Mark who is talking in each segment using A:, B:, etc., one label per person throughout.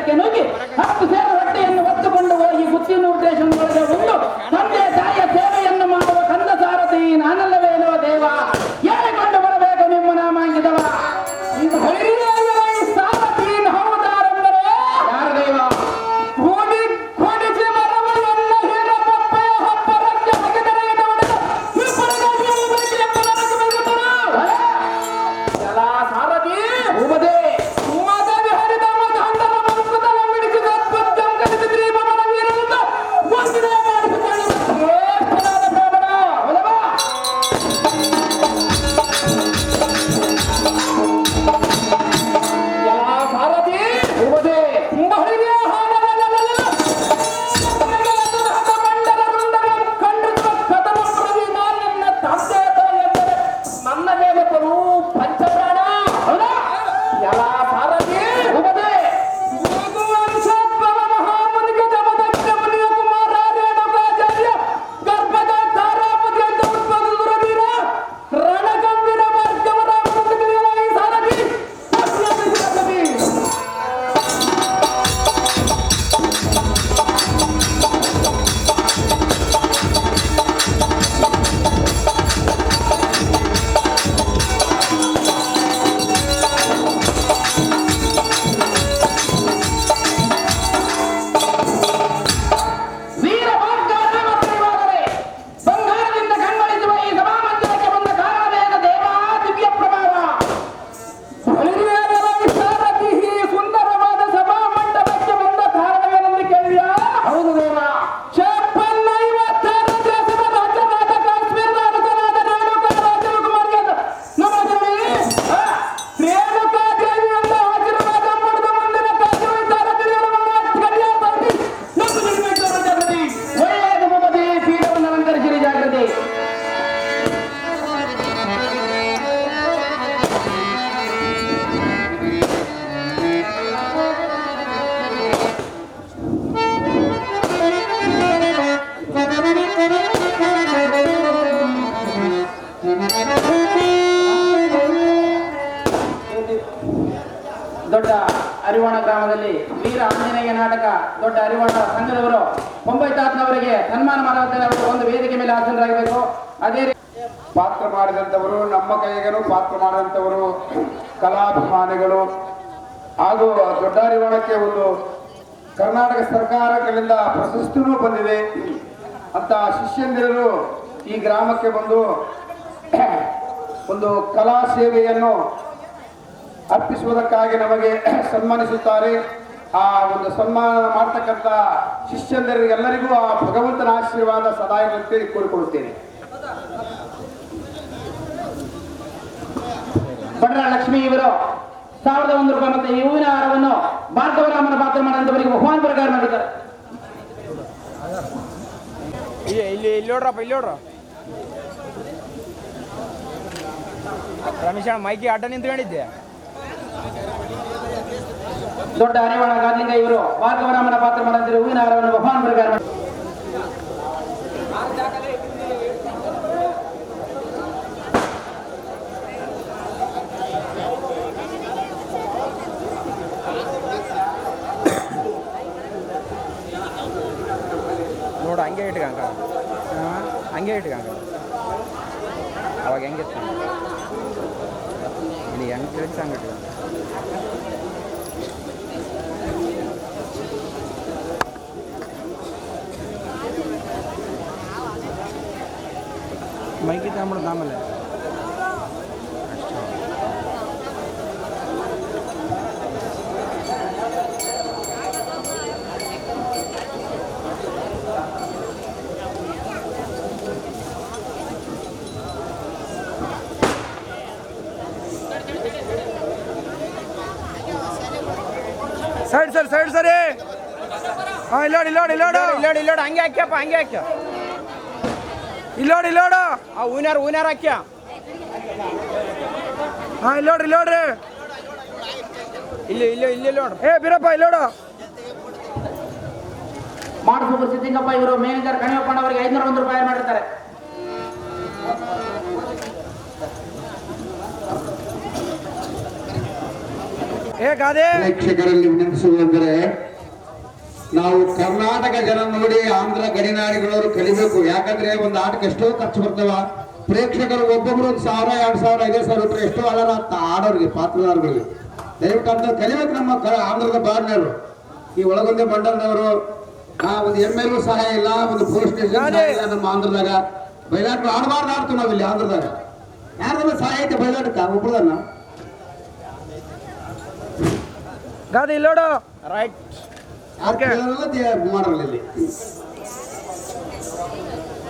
A: ಅಂಗಳಕ್ಕೆ ನುಗ್ಗಿ 10 ಸೇರು ರೊಟ್ಟಿಯನ್ನು ಹೊತ್ತುಕೊಂಡು ಹೋಗಿ ಗುತ್ತಿನೂರು ಸ್ಟೇಷನ್ಗಳಿಗೆ ಒಂದು ತಂದೆ ತಾಯಿಯ ಸೇವೆಯನ್ನು ಮಾಡುವ ಕಂದ ಸಾರಥಿ ನಾನಲ್ಲವೇನೋ ದೇವ, ಹೇಳಿಕೊಂಡು ಬರಬೇಕು ನಿಮ್ಮ ನಾಮಾಂಕಿತವ. ಸಾರಥಿ ಹೌದಾರೆಂದರೆ ಯಾರು ದೇವ? ದೊಡ್ಡ ಅರಿವಾಣ ಗ್ರಾಮದಲ್ಲಿ ವೀರ ಆಂಜನೇಯ ನಾಟಕ ದೊಡ್ಡ ಅರಿವಾಣ ಸಂಘದವರು ಪೊಂಬೈತಾತ್ನವರಿಗೆ ಸನ್ಮಾನ ಮಾಡುವಂತೆ ಒಂದು ವೇದಿಕೆ ಮೇಲೆ ಹಾಜರಾಗಬೇಕು. ಅದೇ
B: ಪಾತ್ರ ಮಾಡಿದಂಥವರು, ನಮ್ಮ ಕೈಗನು ಪಾತ್ರ ಮಾಡಿದಂಥವರು, ಕಲಾಭಿಮಾನಿಗಳು ಹಾಗೂ ದೊಡ್ಡ ಅರಿವಾಣಕ್ಕೆ ಒಂದು ಕರ್ನಾಟಕ ಸರ್ಕಾರಗಳಿಂದ ಪ್ರಶಸ್ತಿನೂ ಬಂದಿದೆ ಅಂತ ಶಿಷ್ಯಂದಿರರು ಈ ಗ್ರಾಮಕ್ಕೆ ಬಂದು ಒಂದು ಕಲಾ ಸೇವೆಯನ್ನು ಅರ್ಪಿಸುವುದಕ್ಕಾಗಿ ನಮಗೆ ಸನ್ಮಾನಿಸುತ್ತಾರೆ. ಆ ಒಂದು ಸನ್ಮಾನ ಮಾಡ್ತಕ್ಕಂಥ ಶಿಷ್ಯಂದರಿಗೆಲ್ಲರಿಗೂ ಆ ಭಗವಂತನ ಆಶೀರ್ವಾದ ಸದಾ ಇರುವಂತೆ ಕೋರಿಕೊಳ್ಳುತ್ತೇನೆ.
A: ಬಂಡ್ರ ಲಕ್ಷ್ಮಿ ಇವರು 1001 ರೂಪಾಯಿ ಮತ್ತೆ ಈ ಹೂವಿನ ಹಾರವನ್ನು ಭಾರ್ಗವರಾಮನ ಪಾತ್ರ ಮಾಡಿದವರಿಗೆ ಬಹುಮಾನ ಪ್ರಕಾರ ಮಾಡಿದ್ದಾರೆ.
C: ಇಲ್ಲಿ ನೋಡ್ರಪ್ಪ, ಇಲ್ಲಿ ನೋಡ್ರ ರಮೇಶ ಮೈಕಿ ಅಡ್ಡ ನಿಂತ್ಕೊಂಡಿದ್ದೆ.
A: ದೊಡ್ಡ ಅರಿವಾಣ ಗಾರ್ಲಿಂಗ ಇವರು ಭಾರ್ಗವರಾಮನ ಪಾತ್ರ ಮಾಡಿದರೆ ಹೂವಿನ ಹಾರವನ್ನು ಬಹುಮಾನ ಪ್ರಕಾರ ಮಾಡಿ
C: ನೋಡು. ಹಂಗೆ ಇಟ್ಕಂಗ, ಹಂಗೆ ಇಟ್ಕಂಗ. ಅವಾಗ ಹೆಂಗಿತ್ತು ನೀನು ಹೆಂಗೆ ತಿಳಿಸಿ ಹಂಗೆ ಇಟ್ಕ. ಮೈಕಿ ತಗೊಂಬಿಡೋದು ಆಮೇಲೆ. ಸೈಡ್ ಸರ್, ಸೈಡ್ ಸರಿ. ಹಾಂ, ಇಲ್ಲೋಡು, ಇಲ್ಲೋಡು, ಇಲ್ಲೋಡು, ಇಲ್ಲೋಡು, ಇಲ್ಲೋಡು. ಹಂಗೆ ಹಾಕ್ಯಪ್ಪ, ಹಂಗೆ ಹಾಕ್ಯ. ಇಲ್ಲೋಡು, ಇಲ್ಲೋಡು. ಆ ಹೂನಾರ ಹಾಕ್ಯ. ಹಾಂ, ಇಲ್ಲೋಡ್ರಿ, ಇಲ್ಲೋಡ್ರಿ. ಇಲ್ಲಿ ಇಲ್ಲಿ ಇಲ್ಲಿ ನೋಡ್ರಿ. ಬೀರಪ್ಪ ಇಲ್ಲೋಡು.
A: ಮಾಡಿಸುವ ಸಿದ್ದಿಂಗಪ್ಪ ಇವರು ಮೇನೇಜರ್ ಕಣಿಯಪ್ಪಣ್ಣ ಅವರಿಗೆ 501 ರೂಪಾಯಿ ಮಾಡಿರ್ತಾರೆ.
D: ಪ್ರೇಕ್ಷಕರಲ್ಲಿ ವಿನಂತಿಸುವುದೆಂದರೆ ನಾವು ಕರ್ನಾಟಕ ಜನ ನೋಡಿ ಆಂಧ್ರ ಗಡಿನಾಡಿಗಳವರು ಕಲಿಬೇಕು. ಯಾಕಂದ್ರೆ ಒಂದು ಆಟಕ್ಕೆ ಎಷ್ಟೋ ಖರ್ಚು ಬರ್ತಾವ. ಪ್ರೇಕ್ಷಕರು ಒಬ್ಬೊಬ್ರು 1,000, 2,000, 5,000 ರೂಪಾಯಿ ಎಷ್ಟೋ ಅಲ್ಲ ಆಡೋರಿಗೆ, ಪಾತ್ರಧಾರಗಳಿಗೆ. ದಯವಿಟ್ಟು ಅಂತ ಕಲಿಬೇಕು. ನಮ್ಮ ಆಂಧ್ರದ ಬಾರ್ನರು, ಈ ಒಳಗೊಂದೆ ಮಂಡಲದವರು, ಒಂದು MLA ಸಹಾಯ ಇಲ್ಲ, ಒಂದು ಪೊಲೀಸ್ ಸ್ಟೇಷನ್ ಇಲ್ಲ ನಮ್ಮ ಆಂಧ್ರದಾಗ. ಬಯಲಾಟ ಆಡಬಾರ್ದು ಆಡ್ತು ನಾವಿಲ್ಲಿ ಆಂಧ್ರದಾಗ. ಯಾರದನ್ನ ಸಹಾಯ ಐತೆ ಬಯಲಾಟಕ್ಕ ಒಬ್ಬರದನ್ನ
C: ಗಾದಿ ಇಲ್ಲೋಡು ರೈಟ್
D: ಮಾಡಲ್ಲ ಇಲ್ಲಿ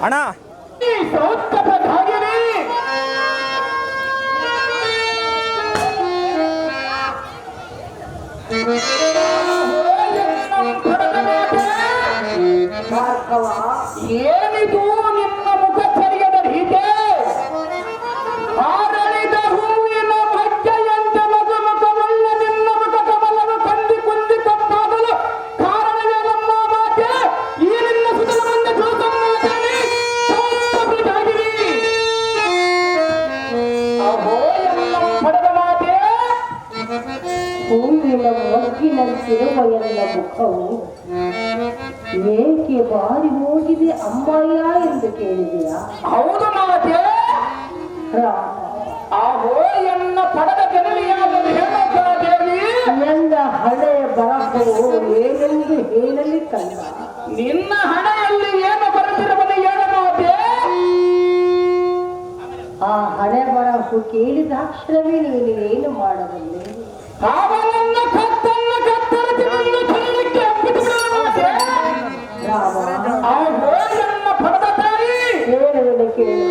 C: ಅಣ್ಣ.
A: ಏನಿದು ನಿನ್ನ ಮುಖ ಸರಿಯದ ರೀತಿ? ಆಡಳಿತ ಹೂವಿನ ಮಜ್ಜೆಯಂತೆ ಮಗುಮುಖವುಳ್ಳ ನಿನ್ನ ಮುಖ ಕಮಲವು ಕಂದಿ ಕುಂದಿ ಕಪ್ಪಾಗಲು ಕಾರಣವೇ ನಮ್ಮ ಮಾತೆ. ಈ ನಿನ್ನ ಸುತಲ ಮುಂದೆ ಜೋಸಮ್ಮಾಗಿ ಅಹೋ ಎಲ್ಲ ಪಡೆದ ಮಾತೆ.
E: ಹೂವಿನ ಮೊಗ್ಗಿನಂತಿರುವ ಎಲ್ಲ ಮುಖವು ಏಕೆ ಬಾರಿ ಹೋಗಿದೆ ಅಮ್ಮಯ್ಯ ಎಂದು ಕೇಳಿದೆಯಾ?
A: ಹೌದು ಮಾತೆ. ಅಹೋ ಎನ್ನ ಪಡೆದ ಜನರಿಯಾಗಲು ಹೇಳುತ್ತಾದೇವಿ.
E: ನನ್ನ ಹಣೆ ಬರಹವು ಏನೆಂದು ಹೇಳಲಿ ಕಂದ.
A: ನಿನ್ನ ಹಣೆಯಲ್ಲಿ ಏನು ಬರೆದಿರುವುದು ಹೇಳ ಮಾತೆ.
E: ಆ ಹಣೆ ಬರಹು ಕೇಳಿದಾಕ್ಷಣವೇ ನೀನು ಏನು ಮಾಡಬಲ್ಲೆ?
A: ಅವನನ್ನ ಕತ್ತನ್ನು ಕತ್ತರಿಸಿ ನಿನ್ನ ಕೈಲಿಕ್ಕೆ ಅಪ್ಪಿಸಿಬಿಡುವ ಮಾತೆ.
E: ರಾಮ,
A: ಅಹೋ ಎನ್ನ ಪಡೆದ ತಾಯಿ.
E: ಹೇಳುವುದು ಕೇಳು.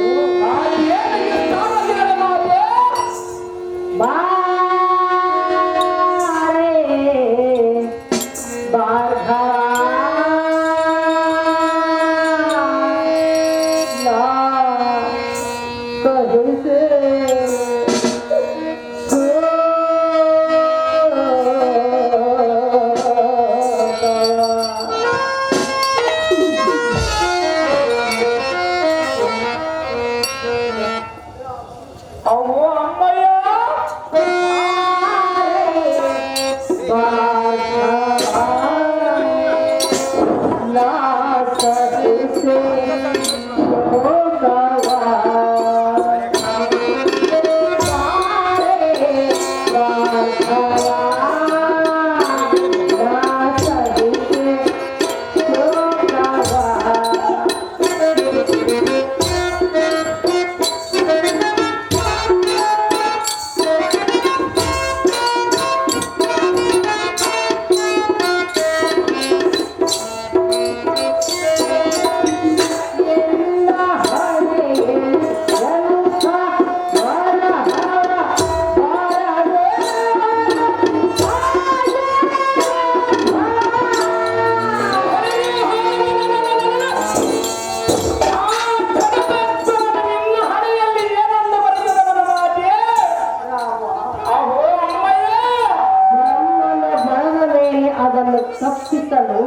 E: ತಪ್ಪಿಸಲು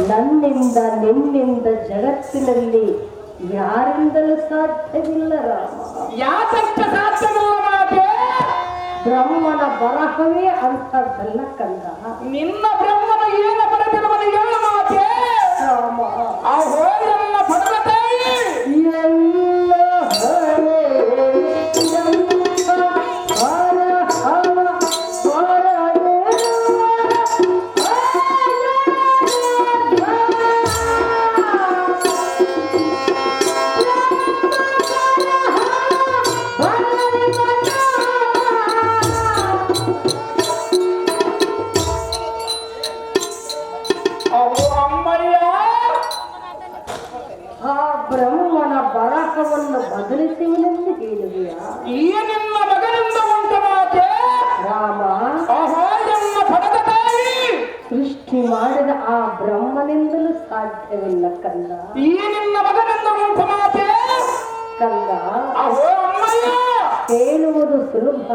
E: ನನ್ನಿಂದ ನಿನ್ನಿಂದ ಜಗತ್ತಿನಲ್ಲಿ ಯಾರಿಂದಲೂ ಸಾಧ್ಯವಿಲ್ಲ ರಾಮ.
A: ಯಾತಕ್ಕೆ ಸಾಧ್ಯವಿಲ್ಲ ಮಾತೆ?
E: ಬ್ರಹ್ಮನ ಬರಹವೇ ಅಂಥದ್ದಲ್ಲ ಕಂದ.
A: ನಿನ್ನ ಬ್ರಹ್ಮನ ಏನು ಬರೆದಿರುವುದು ಹೇಳ ಮಾತೆ.
E: ರಾಮ,
A: ಅಹೋ ಎಲ್ಲ ಪಡೆದ ತಾಯಿ.
E: ಎಲ್ಲ ಹಳೆ ಬ್ರಹ್ಮನ ಬರಹವನ್ನು ಬದಲಿಸುವನೆಂದು ಹೇಳಿದೆಯಾ?
A: ಈ ನಿನ್ನ ಮಗನಿಂದ ಉಂಟು ಮಾತೆ.
E: ರಾಮ,
A: ಅಹೋ ಎನ್ನ ಪಡೆದ ತಾಯಿ.
E: ಸೃಷ್ಟಿ ಮಾಡಿದ ಆ ಬ್ರಹ್ಮನಿಂದಲೂ ಸಾಧ್ಯವಿಲ್ಲ ಕಂದ.
A: ಈ ನಿನ್ನ ಮಗನಿಂದ ಉಂಟು ಮಾತೆ.
E: ಕಂದ,
A: ಅಹೋ ಅಮ್ಮಯ್ಯ.
E: ಹೇಳುವುದು ಸುಲಭ,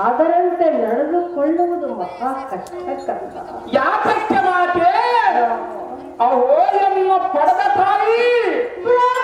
E: ಅದರಂತೆ ನಡೆದುಕೊಳ್ಳುವುದು ಮಹಾ ಕಷ್ಟ ಕಂದ.
A: ಯಾತಕ್ಕೆ ಮಾತೆ? ಅಹೋ ಎನ್ನ ಪಡೆದ ತಾಯಿ.
E: ಬ್ರಹ್ಮ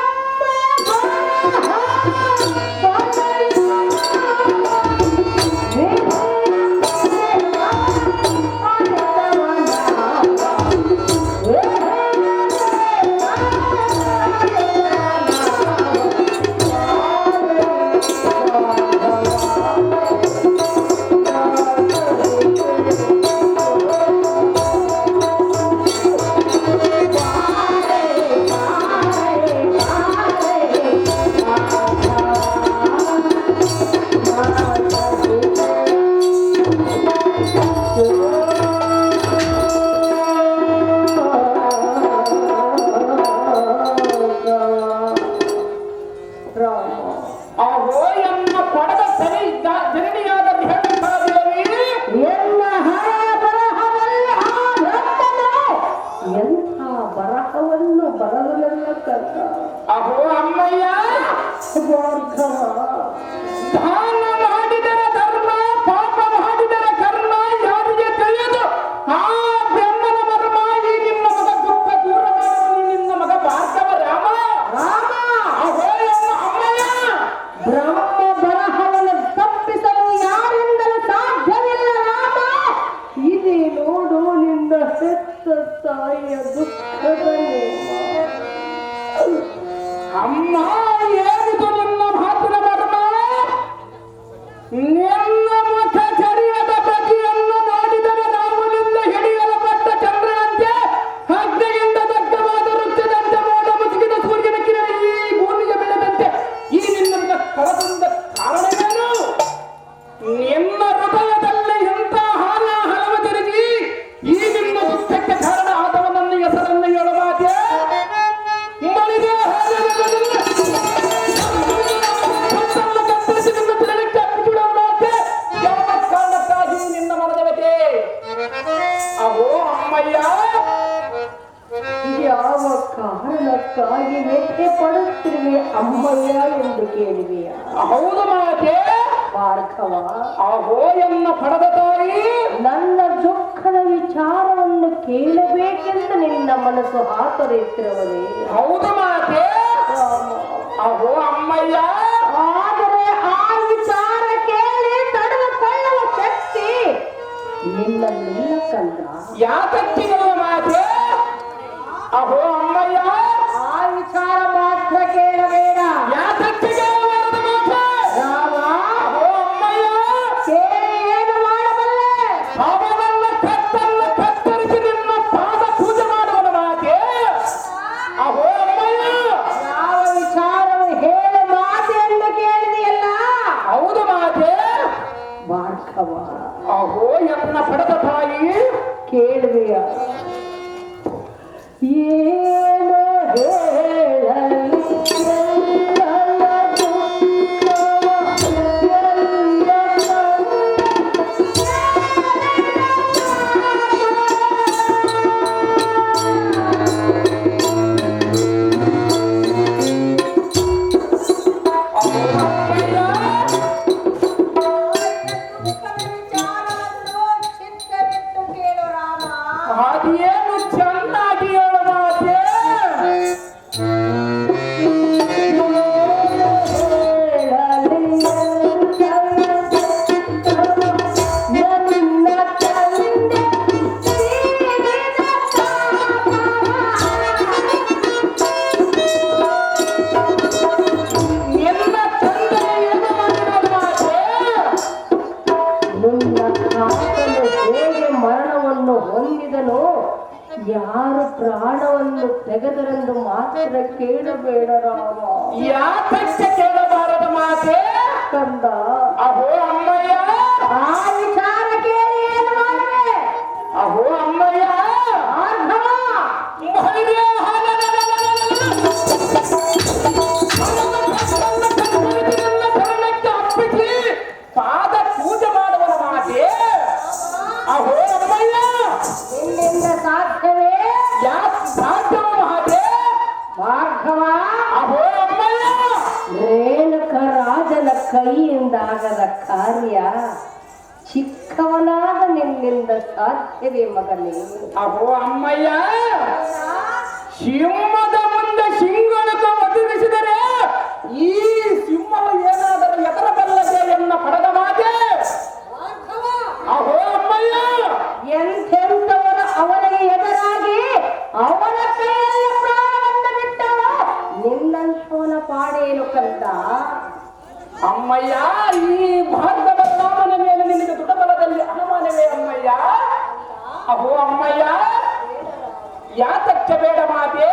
E: ಬೆತ್ತ ತಾಯಿಯ ದುಃಖದ ನೇಮ.
A: ಅಮ್ಮ, ಏನಿದು ನಿನ್ನ ಮಾತಿನ ಮರ್ಮ? ನಿನ್ನ ಮುಖ ಚರಿಯದ ಪ್ರತಿಯನ್ನು ನೋಡಿದರೆ ರಾಮನಿಂದ ಹಿಡಿಯಲ್ಪಟ್ಟ ಚಂದ್ರನಂತೆ ಅಗ್ನಿಯಿಂದ ದಗ್ಧವಾದ ವೃತ್ತದಂತೆ ಮೋಡ ಮುಸುಕಿದ ಸೂರ್ಯನ ಕಿರಣ ಈ ಭೂಮಿಗೆ ಬೆಳೆದಂತೆ ಈ ನಿನ್ನ ಕಳದಿಂದ ಕಾರಣವೇನು? ನಿನ್ನ ಹೃದಯದಲ್ಲಿ ಎಂಥ ಹಾಲ ಹಲವು ತಿರುಗಿ ಈ ನಿನ್ನ ದುಃಖಕ್ಕೆ ಕಾರಣ ಆದವನನ್ನು ಹೆಸರನ್ನು ಹೇಳುವಾಗೆ ಮಳಿಗೆ ಕಾರಣಕ್ಕಾಗಿ ನಿನ್ನ ಮನದವತೆ. ಅಹೋ ಅಮ್ಮಯ್ಯ,
E: ಯಾವ ಕಾರಣಕ್ಕಾಗಿ ವ್ಯಥೆ ಪಡುತ್ತಿರುವೆ ಅಮ್ಮಯ್ಯ ಎಂದು ಕೇಳಿವೆಯ?
A: ಹೌದು ಮಾತೆ.
E: ಭಾರ್ಗವ,
A: ಅಹೋ ಎನ್ನ ಪಡೆದ ತಾಯಿ,
E: ನನ್ನ ದುಃಖದ ವಿಚಾರವನ್ನು ಕೇಳಬೇಕೆಂದು ನಿನ್ನ ಮನಸ್ಸು ಹಾತೊರೆಯುತ್ತಿರುವುದೇ?
A: ಹೌದು ಮಾತೆ. ಅಹೋ ಅಮ್ಮಯ್ಯ,
E: ಆದರೆ ಆ ವಿಚಾರ ಕೇಳಿ ತಡೆದುಕೊಳ್ಳುವ ಶಕ್ತಿ ನಿನ್ನಲ್ಲಿಲ್ಲ ಕಂದ.
A: ಯಾತಕ್ಕೆ ಮಾತೆ? ಅಹೋ ಅಮ್ಮಯ್ಯ,
E: ಆ ವಿಚಾರ ಮಾತ್ರ ಕೇಳಬೇಡ.
A: ಯಾತಕ್ಕೆ ಕೇಳಬಾರದು ಮಾತೆ?
E: ರಾಮ,
A: ಅಹೋ ಅಮ್ಮಯ್ಯ,
E: ಕೇಳಿ ಏನು ಮಾಡಬಲ್ಲೆ?
A: ಅವನನ್ನ ಕತ್ತರಿಸಿ ನಿನ್ನ ಪಾದ ಪೂಜೆ ಮಾಡುವನ ಮಾತೆ. ಅಹೋ ಅಮ್ಮಯ್ಯ,
E: ಯಾವ ವಿಚಾರವು ಹೇಳು ಮಾತೆ ಎಂದು ಕೇಳಿದೆಯಲ್ಲ?
A: ಹೌದು ಮಾತೆ.
E: ಭಾರ್ಗವ,
A: ಅಹೋ ಎನ್ನ ಪಡೆದ ತಾಯಿ,
E: ಕೇಳುವೆಯ? ಏನು ಹೇಳಲಿ ನನ್ನ ದುಃಖ ಎಲ್ಲ
A: ಅದೇನು ಚೆನ್ನಾಗಿ ಹೇಳು ಮಾತೆ. ನಿನ್ನ ತಂದೆ ಏನು ಮಾಡಿರೋದು ಮಾತೆ?
E: ಮುನ್ನ ಕಾಕನು ಹೇಗೆ ಮರಣವನ್ನು ಹೊಂದಿದನೋ ಯಾರು ಪ್ರಾಣವನ್ನು ತೆಗೆದರೆಂದು ಮಾತ್ರ ಕೇಳಬೇಡ ರಾಮ.
A: ಯಾತಕ್ಕೆ ಕೇಳಬಾರದು ಮಾತೆ?
E: ಕಂದ,
A: ಅಹೋ ಅಮ್ಮಯ್ಯ,
E: ಆ ವಿಚಾರ ಕೇಳಿ ಏನು ಮಾಡುವೆ?
A: ಅಹೋ ಅಮ್ಮಯ್ಯ,
E: ಭಾರ್ಗವ,
A: ಮಹಿಳೆಯ ಅಪ್ಪಿಸಿ ಪಾದ ಪೂಜೆ ಮಾಡುವನ ಮಾತೆ. ಅಹೋ ಅಮ್ಮಯ್ಯ,
E: ನಿನ್ನಿಂದ ಸಾಧ್ಯವೇ?
A: ಯಾಕೆ ಸಾಧ್ಯವ ಮಾತೆ?
E: ಭಾರ್ಗವ,
A: ಅಹೋ ಅಮ್ಮಯ್ಯ,
E: ರೇಣುಕ ರಾಜನ ಕೈಯಿಂದಾಗದ ಕಾರ್ಯ ಚಿಕ್ಕವನಾದ ನಿನ್ನಿಂದ ಸಾಧ್ಯವೇ ಮಗನೇ?
A: ಅಹೋ ಅಮ್ಮಯ್ಯ, ಸಿಂಹದ ಮುಂದೆ ಸಿಂಹಳಕ ಒದಗಿಸಿದರೆ ಈ ಸಿಂಹವು ಏನಾದರೂ ಎದರಬಲ್ಲದೆ ಎನ್ನ ಪಡೆದ ಮಾತೆ. ಅಹೋ ಅಮ್ಮಯ್ಯ,
E: ಎಂತೆಂಥವರ ಅವನಿಗೆ ಎದುರಾಗಿ ಅವನ ಕೈಯಲ್ಲಿ ಪ್ರಾಣವನ್ನು ಬಿಟ್ಟವ ನಿನ್ನಂಥವನ ಪಾಡೇನು ಕಂದ?
A: ಅಮ್ಮಯ್ಯ, ಈ ಭಾರತದ ರಾಮನ ಮೇಲೆ ನಿನಗೆ ದುಡಬಲದಲ್ಲಿ ಅನುಮಾನವೇ ಅಮ್ಮಯ್ಯ? ಅಹೋ ಅಮ್ಮಯ್ಯ, ಯಾತಕ್ಕೆ ಬೇಡ ಮಾತೆ?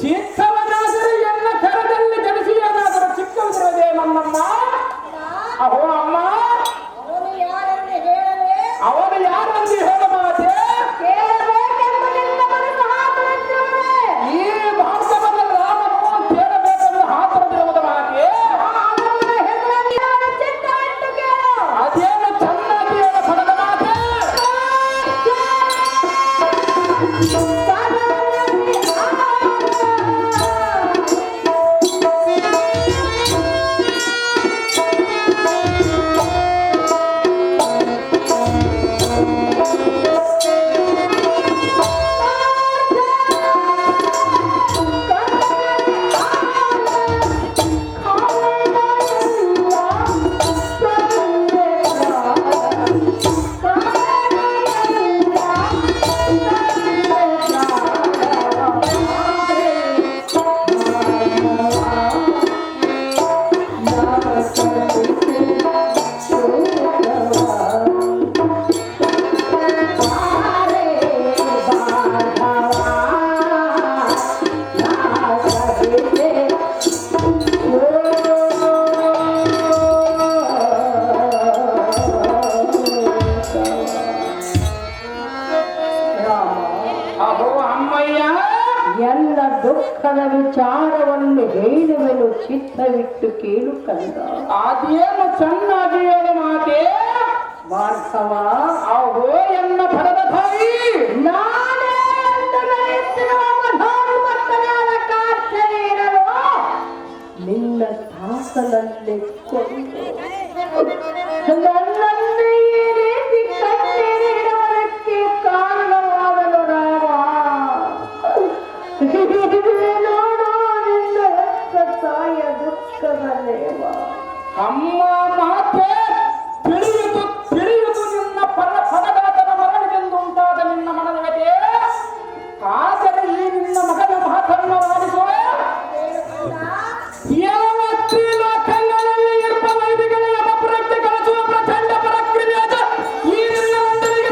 A: ಚಿಕ್ಕವನಾದರೂ ಎನ್ನ ಕರದಲ್ಲಿ ಜನಿಸಿ ಏನಾದರೂ ಚಿಕ್ಕವನಿರುವುದೇ ನನ್ನಮ್ಮ? ಅಹೋ ಅಮ್ಮ, ಅವನು ಯಾರೆಂದು ಹೇಳ ಮಾತೆ?
E: ಕೇಳಬೇಕೆಂದು ನಿನ್ನ ಮನಸ್ಸು ಹಾತೊರೆಯುತ್ತಿರುವುದೇ?
A: ಈ ಭಾರತದ ರಾಮನು ಕೇಳಬೇಕೆಂದು ಹಾತೊರೆದಿರುವುದು ಮಾತೆ.
E: ಅವನ ಹೆಸರಲ್ಲಿ ನಾನು ಚಿತ್ತವಿಟ್ಟು ಕೇಳು.
A: ಅದೇನು ಚೆನ್ನಾಗಿ ಹೇಳ ಪಡೆದ ಮಾತೆ.
E: ಸದನದಲ್ಲಿ ದುಃಖದ ವಿಚಾರವನ್ನು ಹೇಳುವೆನು, ಚಿತ್ತವಿಟ್ಟು ಕೇಳು ಕಂದ.
A: ಅದೇನು ಚೆನ್ನಾಗಿ ಹೇಳು ಮಾತೆ.
E: ಭಾರ್ಗವ,
A: ಅಹೋ ಎನ್ನ ಫಲದ ತಾಯಿ,
E: ನಾನೇ ಎಂದು ನಡೆಸಿರುವ ಮಧೋನ್ಮತ್ತನಾದ ಕಾರ್ಯವೇನೋ ನಿನ್ನ ದಾಸನಲ್ಲಿ ಕೊಂಡು ನನ್ನನ್ನು ಈ ರೀತಿ ಕಣ್ಣೀರಿಡುವುದಕ್ಕೆ ಕಾರಣವಾದನು ರಾಮ. ನೋಡು ನಿನ್ನ ಹೆತ್ತ ತಾಯಿಯ ದುಃಖದ ನೇಮ.
A: ಅಮ್ಮ ಮಾತೆ, ತಿಳಿಯುವುದು ತಿಳಿಯುವುದು ನಿನ್ನ ಪದಗಾತನ ಮರಣಿಗೆಂದು ಉಂಟಾದ ನಿನ್ನ ಮನದ ವ್ಯಥೆ. ಆದರೆ ಈ ನಿನ್ನ ಮಗನ ಮಾತನ್ನು ಆಲಿಸುವ ಯಾವ ತ್ರಿಲೋಕಗಳಲ್ಲಿ ಇರುವ ವೈದಿಗಳ ಅಪಪ್ರಜ್ಞೆ ಕಲಿಸುವ ಪ್ರಚಂಡ ಪರಾಕ್ರಮಿಯಾದ ಈ ನಿನ್ನ ಮಂಡಳಿಗೆ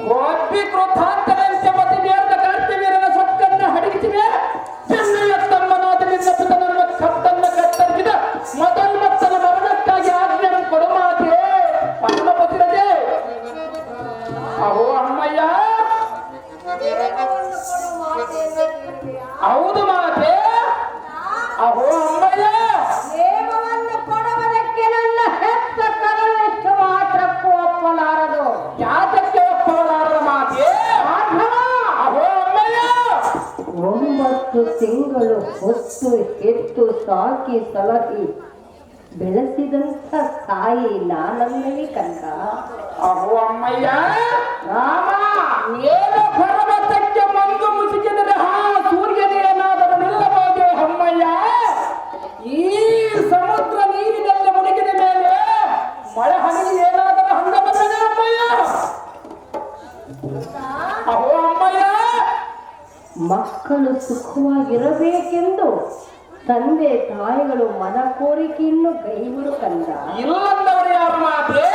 A: ಕೋಪಿ ಕ್ರೋಧಾಂತರಂತೆ ಮತಿ ಬೇರ್ದ ಕಾರ್ತಿವೀರನ ಸೊಕ್ಕನ್ನು ಹಡಿಸಿವೆ. ಚೆನ್ನಯ್ಯ ತಮ್ಮನಾದರಿಂದ ಪುತನನ್ನು ಕತ್ತನ್ನು ಕತ್ತರಿಸಿದ ಮತನ್ಮತ್ತನ ಮರಣಕ್ಕಾಗಿ ಆಜ್ಞೆಯನ್ನು ಕೊಡು ಮಾತೆ. ಪರಮ ಪತಿರದೆ, ಅಹೋ ಅಮ್ಮಯ್ಯ, ಹೌದು ಮಾತೆ. ಅಹೋ ಅಮ್ಮಯ್ಯ,
E: ನೇಮವನ್ನು ಕೊಡುವುದಕ್ಕೆ ನನ್ನ ಹೆತ್ತ ಕರಳಿಷ್ಟು ಮಾತ್ರಕ್ಕೂ ಒಪ್ಪಲಾರದು.
A: ಯಾತಕ್ಕೆ ಒಪ್ಪಲಾರದ ಮಾತೆ. ಅಹೋ ಅಮ್ಮಯ್ಯ,
E: 9 ತಿಂಗಳು ಹೊತ್ತು ಹೆತ್ತು ಸಾಕಿ ಸಲಹಿ ಬೆಳೆಸಿದಂಥ ತಾಯಿ ನಾನಲ್ಲವೇ ಕಂದ.
A: ಅಹೋ ಅಮ್ಮಯ್ಯ,
E: ರಾಮ,
A: ಏನು ಪರ್ವತಕ್ಕೆ ಮಂದು ಮುಸುಕಿದರೆ ಸೂರ್ಯನೇನಾದರೂ ನಿಲ್ಲಬಹುದೇ ಅಮ್ಮಯ್ಯ. ಈ ಸಮುದ್ರ ನೀರಿನಲ್ಲಿ ಮುಳುಗಿದ ಮೇಲೆ ಮಳೆ ಹನಿ ಏನಾದರೂ ಹಂಗ ಬಂದರೆ ಅಮ್ಮಯ್ಯ. ಅಹೋ ಅಮ್ಮಯ್ಯ,
E: ಮಕ್ಕಳು ಸುಖವಾಗಿರಬೇಕೆಂದು ತಂದೆ ತಾಯಿಗಳು ಮನ ಕೋರಿಕೆಯನ್ನು ಕೈಬಿಡು ಕಂದ.
A: ಇಲ್ಲಂದವರು ಯಾರು ಮಾತೆ.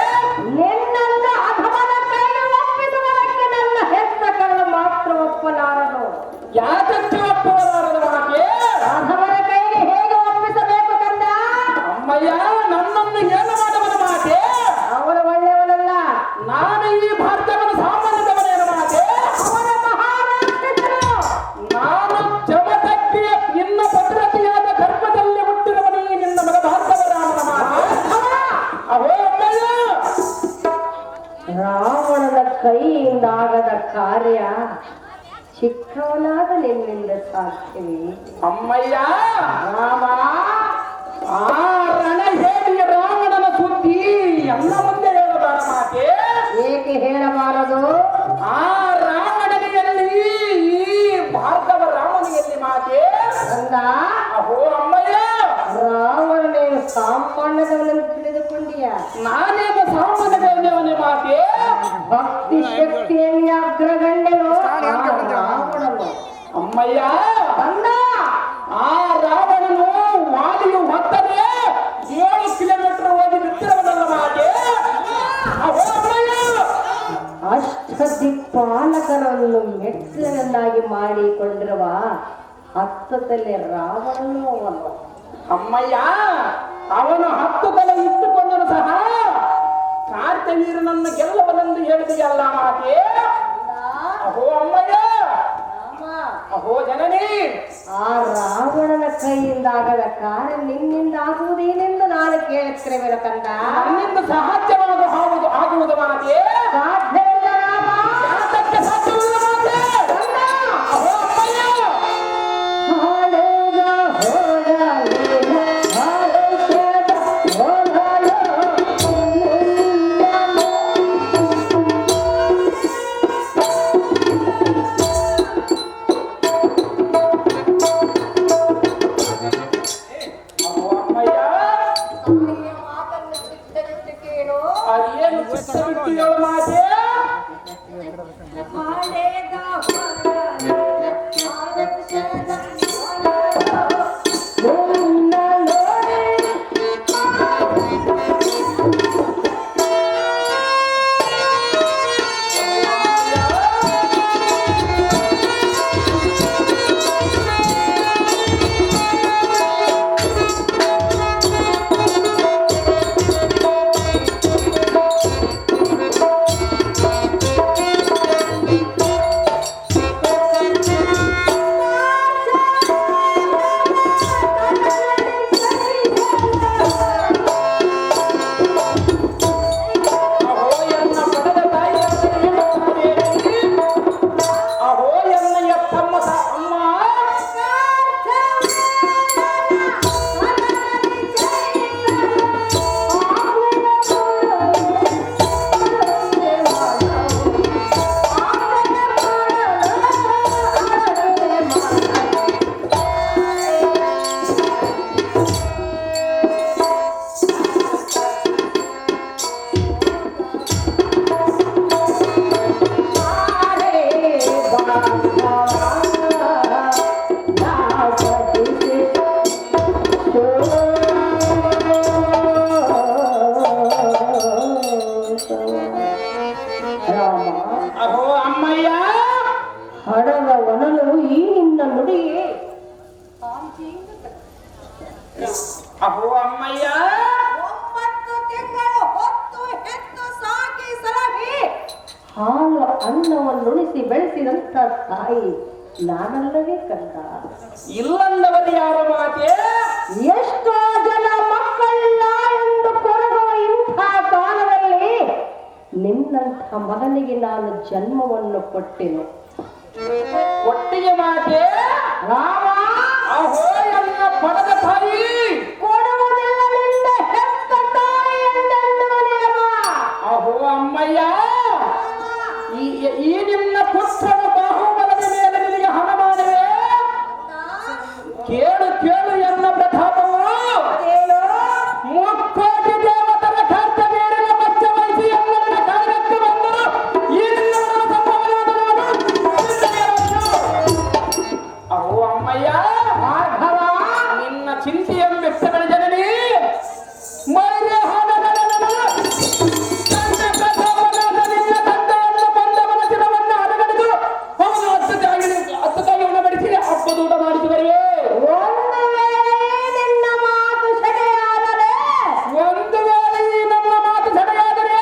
E: ನಿನ್ನನ್ನು ಅಧಮನ ಕೈಗೆ ಒಪ್ಪಿಸುವುದಕ್ಕೆ ನನ್ನ ಹೆತ್ತ ಕರಳು ಮಾತ್ರ ಒಪ್ಪಲಾರದು.
A: ಯಾತಕ್ಕೆ ಒಪ್ಪಲಾರದ ಮಾತೆ.
E: ಅಧಮನ ಕೈಗೆ ಹೇಗೆ ಒಪ್ಪಿಸಬೇಕು ಕಂದ?
A: ಅಮ್ಮಯ್ಯ, ನನ್ನನ್ನು ಏನು ಮಾಡುವುದು ಮಾತೆ.
E: ಅವನು ಒಳ್ಳೆಯವನಲ್ಲ,
A: ನಾನು ಈ ಭಾರತವನ್ನು ಸಾಮಾನ್ಯದವನೇನು ಮಾತೆ.
E: ಅವನ ಮಹಾರಾಷ್ಟ್ರರು.
A: ನಾನು ಜಮದಗ್ಗಿ ನಿನ್ನ ಭದ್ರತೆಯಾದ ಗರ್ಭದಲ್ಲಿ ಹುಟ್ಟಿದವನೇ ನಿನ್ನ ಮಗ ಭಾರತವರಾಮನ ಮಾತೆ. ಅಹೋ ಅಮ್ಮಯ್ಯ,
E: ರಾವಣನ ಕೈಯಿಂದಾಗದ ಕಾರ್ಯ ಚಿಕ್ಕವನಾದ ನಿನ್ನಿಂದ ಸಾಧ್ಯವೇ?
A: ಅಮ್ಮಯ್ಯ,
E: ರಾಮ,
A: ಆ ರಣ ಹೇಳಿ ರಾವಣನ ಸುದ್ದಿ ಎಲ್ಲ ಮುಂದೆ ಹೇಳಬಾರ ಮಾತೆ.
E: ಏಕೆ ಹೇಳಬಾರದು?
A: ಆ ರಾವಣನಿಯಲ್ಲಿ ಈ ಭಾರ್ಗವ ರಾಮನಿಯಲ್ಲಿ ಮಾತೆ.
E: ಅಂದ
A: ಅಹೋ ಅಮ್ಮಯ್ಯ,
E: ರಾವಣನೇನು ಸಾಮಾನ್ಯದವನನ್ನು ತಿಳಿದುಕೊಂಡಿಯ?
A: ನಾನೇನು ಸಾಮಾನ್ಯದವನೇ ಮಾತೆ.
E: ಭಕ್ತಿ ಶಕ್ತಿಯಲ್ಲಿ ಅಗ್ರಗಣ್ಯನು ರಾವಣನು.
A: ಅಮ್ಮಯ್ಯ,
E: ಅಂದ
A: ಆ ರಾವಣನು ವಾಲಿಯು ಹೊತ್ತರೆ 7 ಕಿಲೋಮೀಟರ್ ಹೋಗಿ ಬಿಟ್ಟಿರುವುದಲ್ಲ ಮಾತೆ. ಅಹೋ ಅಮ್ಮಯ್ಯ,
E: ಅಷ್ಟದಿಕ್ಪಾಲಕರನ್ನು ಮೆಟ್ಟಲನ್ನಾಗಿ ಮಾಡಿಕೊಂಡಿರುವ ಹತ್ತದಲ್ಲಿ ರಾವಣನು ಅವನು.
A: ಅಮ್ಮಯ್ಯ, ಅವನು 10 ತಲೆ ಇಟ್ಟುಕೊಂಡನು ಸಹ ಕಾರ್ತಿವೀರನನ್ನು ಗೆಲ್ಲವನೆಂದು ಹೇಳಿದೆಯಲ್ಲ ಮಾತೆ. ಅಹೋ ಅಮ್ಮಯ್ಯ, ಅಹೋ ಜನನಿ,
E: ಆ ರಾವಣನ ಕೈಯಿಂದಾಗದ ಕಾರ್ಯ ನಿನ್ನಿಂದ ಆಗುವುದೇನೆಂದು ನಾನು ಕೇಳುತ್ತಿರುವೆನು ಕಂದ.
A: ನನ್ನಿಂದ ಸಾಧ್ಯವಾದ ಆಗುವುದು ಮಾತೆ.
E: ಸಾಧ್ಯವಿಲ್ಲ ರಾಮ.
A: ಯಾತಕ್ಕೆ ಸಾಧ್ಯವಿಲ್ಲ ಮಾತೆ. ಅಹೋ ಅಮ್ಮಯ್ಯ,
E: ಹಾಳೆಗ ಹೋಗಲಿಲ್ಲ, ಹಾಳೆಗ ಹೋಗಲು
A: ಅಹೋ ಅಮ್ಮಯ್ಯ,
E: ಮಾತನ್ನು ಚಿತ್ತವಿಟ್ಟು ಕೇಳು.
A: ಅದೇನು ಚಿತ್ತ ಬಿಟ್ಟು ಹೇಳು ಮಾತೆ. ಅಹೋ ಅಮ್ಮಯ್ಯ
E: 9 ತಿಂಗಳು ಹೊತ್ತು ಹೆತ್ತು ಸಾಕಿ ಸಲಹಿ ಹಾಲು ಅನ್ನವನ್ನುಣಿಸಿ ಬೆಳೆಸಿದಂತ ತಾಯಿ ನಾನಲ್ಲವೇ ಕಂದ.
A: ಇಲ್ಲಂದವರು ಯಾರ ಮಾತೆ?
E: ಎಷ್ಟೋ ಜನ ಮಕ್ಕಳಿಲ್ಲ ಎಂದು ಕೊರಗುವ ಇಂಥ ಕಾಲದಲ್ಲಿ ನಿನ್ನಂಥ ಮಗನಿಗೆ ನಾನು ಜನ್ಮವನ್ನು ಕೊಟ್ಟೆನು.
A: ಒಟ್ಟಿಗೆ ಮಾತೆ
E: ರಾಮ
A: ಅಹೋ ಎಲ್ಲ ಪಡೆದ ತಾಯಿ
E: ಕೊಡುವುದಿಲ್ಲ ನಿನ್ನ ಹೆತ್ತ ತಾಯಿ ಎಂದೆನ್ನುವನೇವ.
A: ಅಹೋ ಅಮ್ಮಯ್ಯ ಈ ನಿಮ್ಮ ಪುತ್ರನ ಬಾಹುಬಲದ ಮೇಲೆ ನಿನಗೆ ಹಣಮಾನವೇ? ಕೇಳು ಕೇಳು ಎನ್ನ ಪ್ರತಾಪವು ಮುಕ್ಕೋಟಿ ದೇವತರ ಕರ್ತವ್ಯರ ಪಚ್ಚ ವಹಿಸಿ ಎಲ್ಲರನ್ನ ಕಾರ್ಯಕ್ಕೆ ಬಂದರು. ಈ ನಿನ್ನ ಅಹೋ ಅಮ್ಮಯ್ಯ ಭಾರ್ಗವ ನಿನ್ನ ಚಿಂತೆಯನ್ನು ವ್ಯಕ್ತಗಳ ಜನನಿ ಮೈರೆ ಊಟ ಮಾಡಿಸಿ ಬರುವೆ. ಒಂದು ವೇಳೆ ಈ ನನ್ನ ಮಾತು ಸಡೆಯಾದರೆ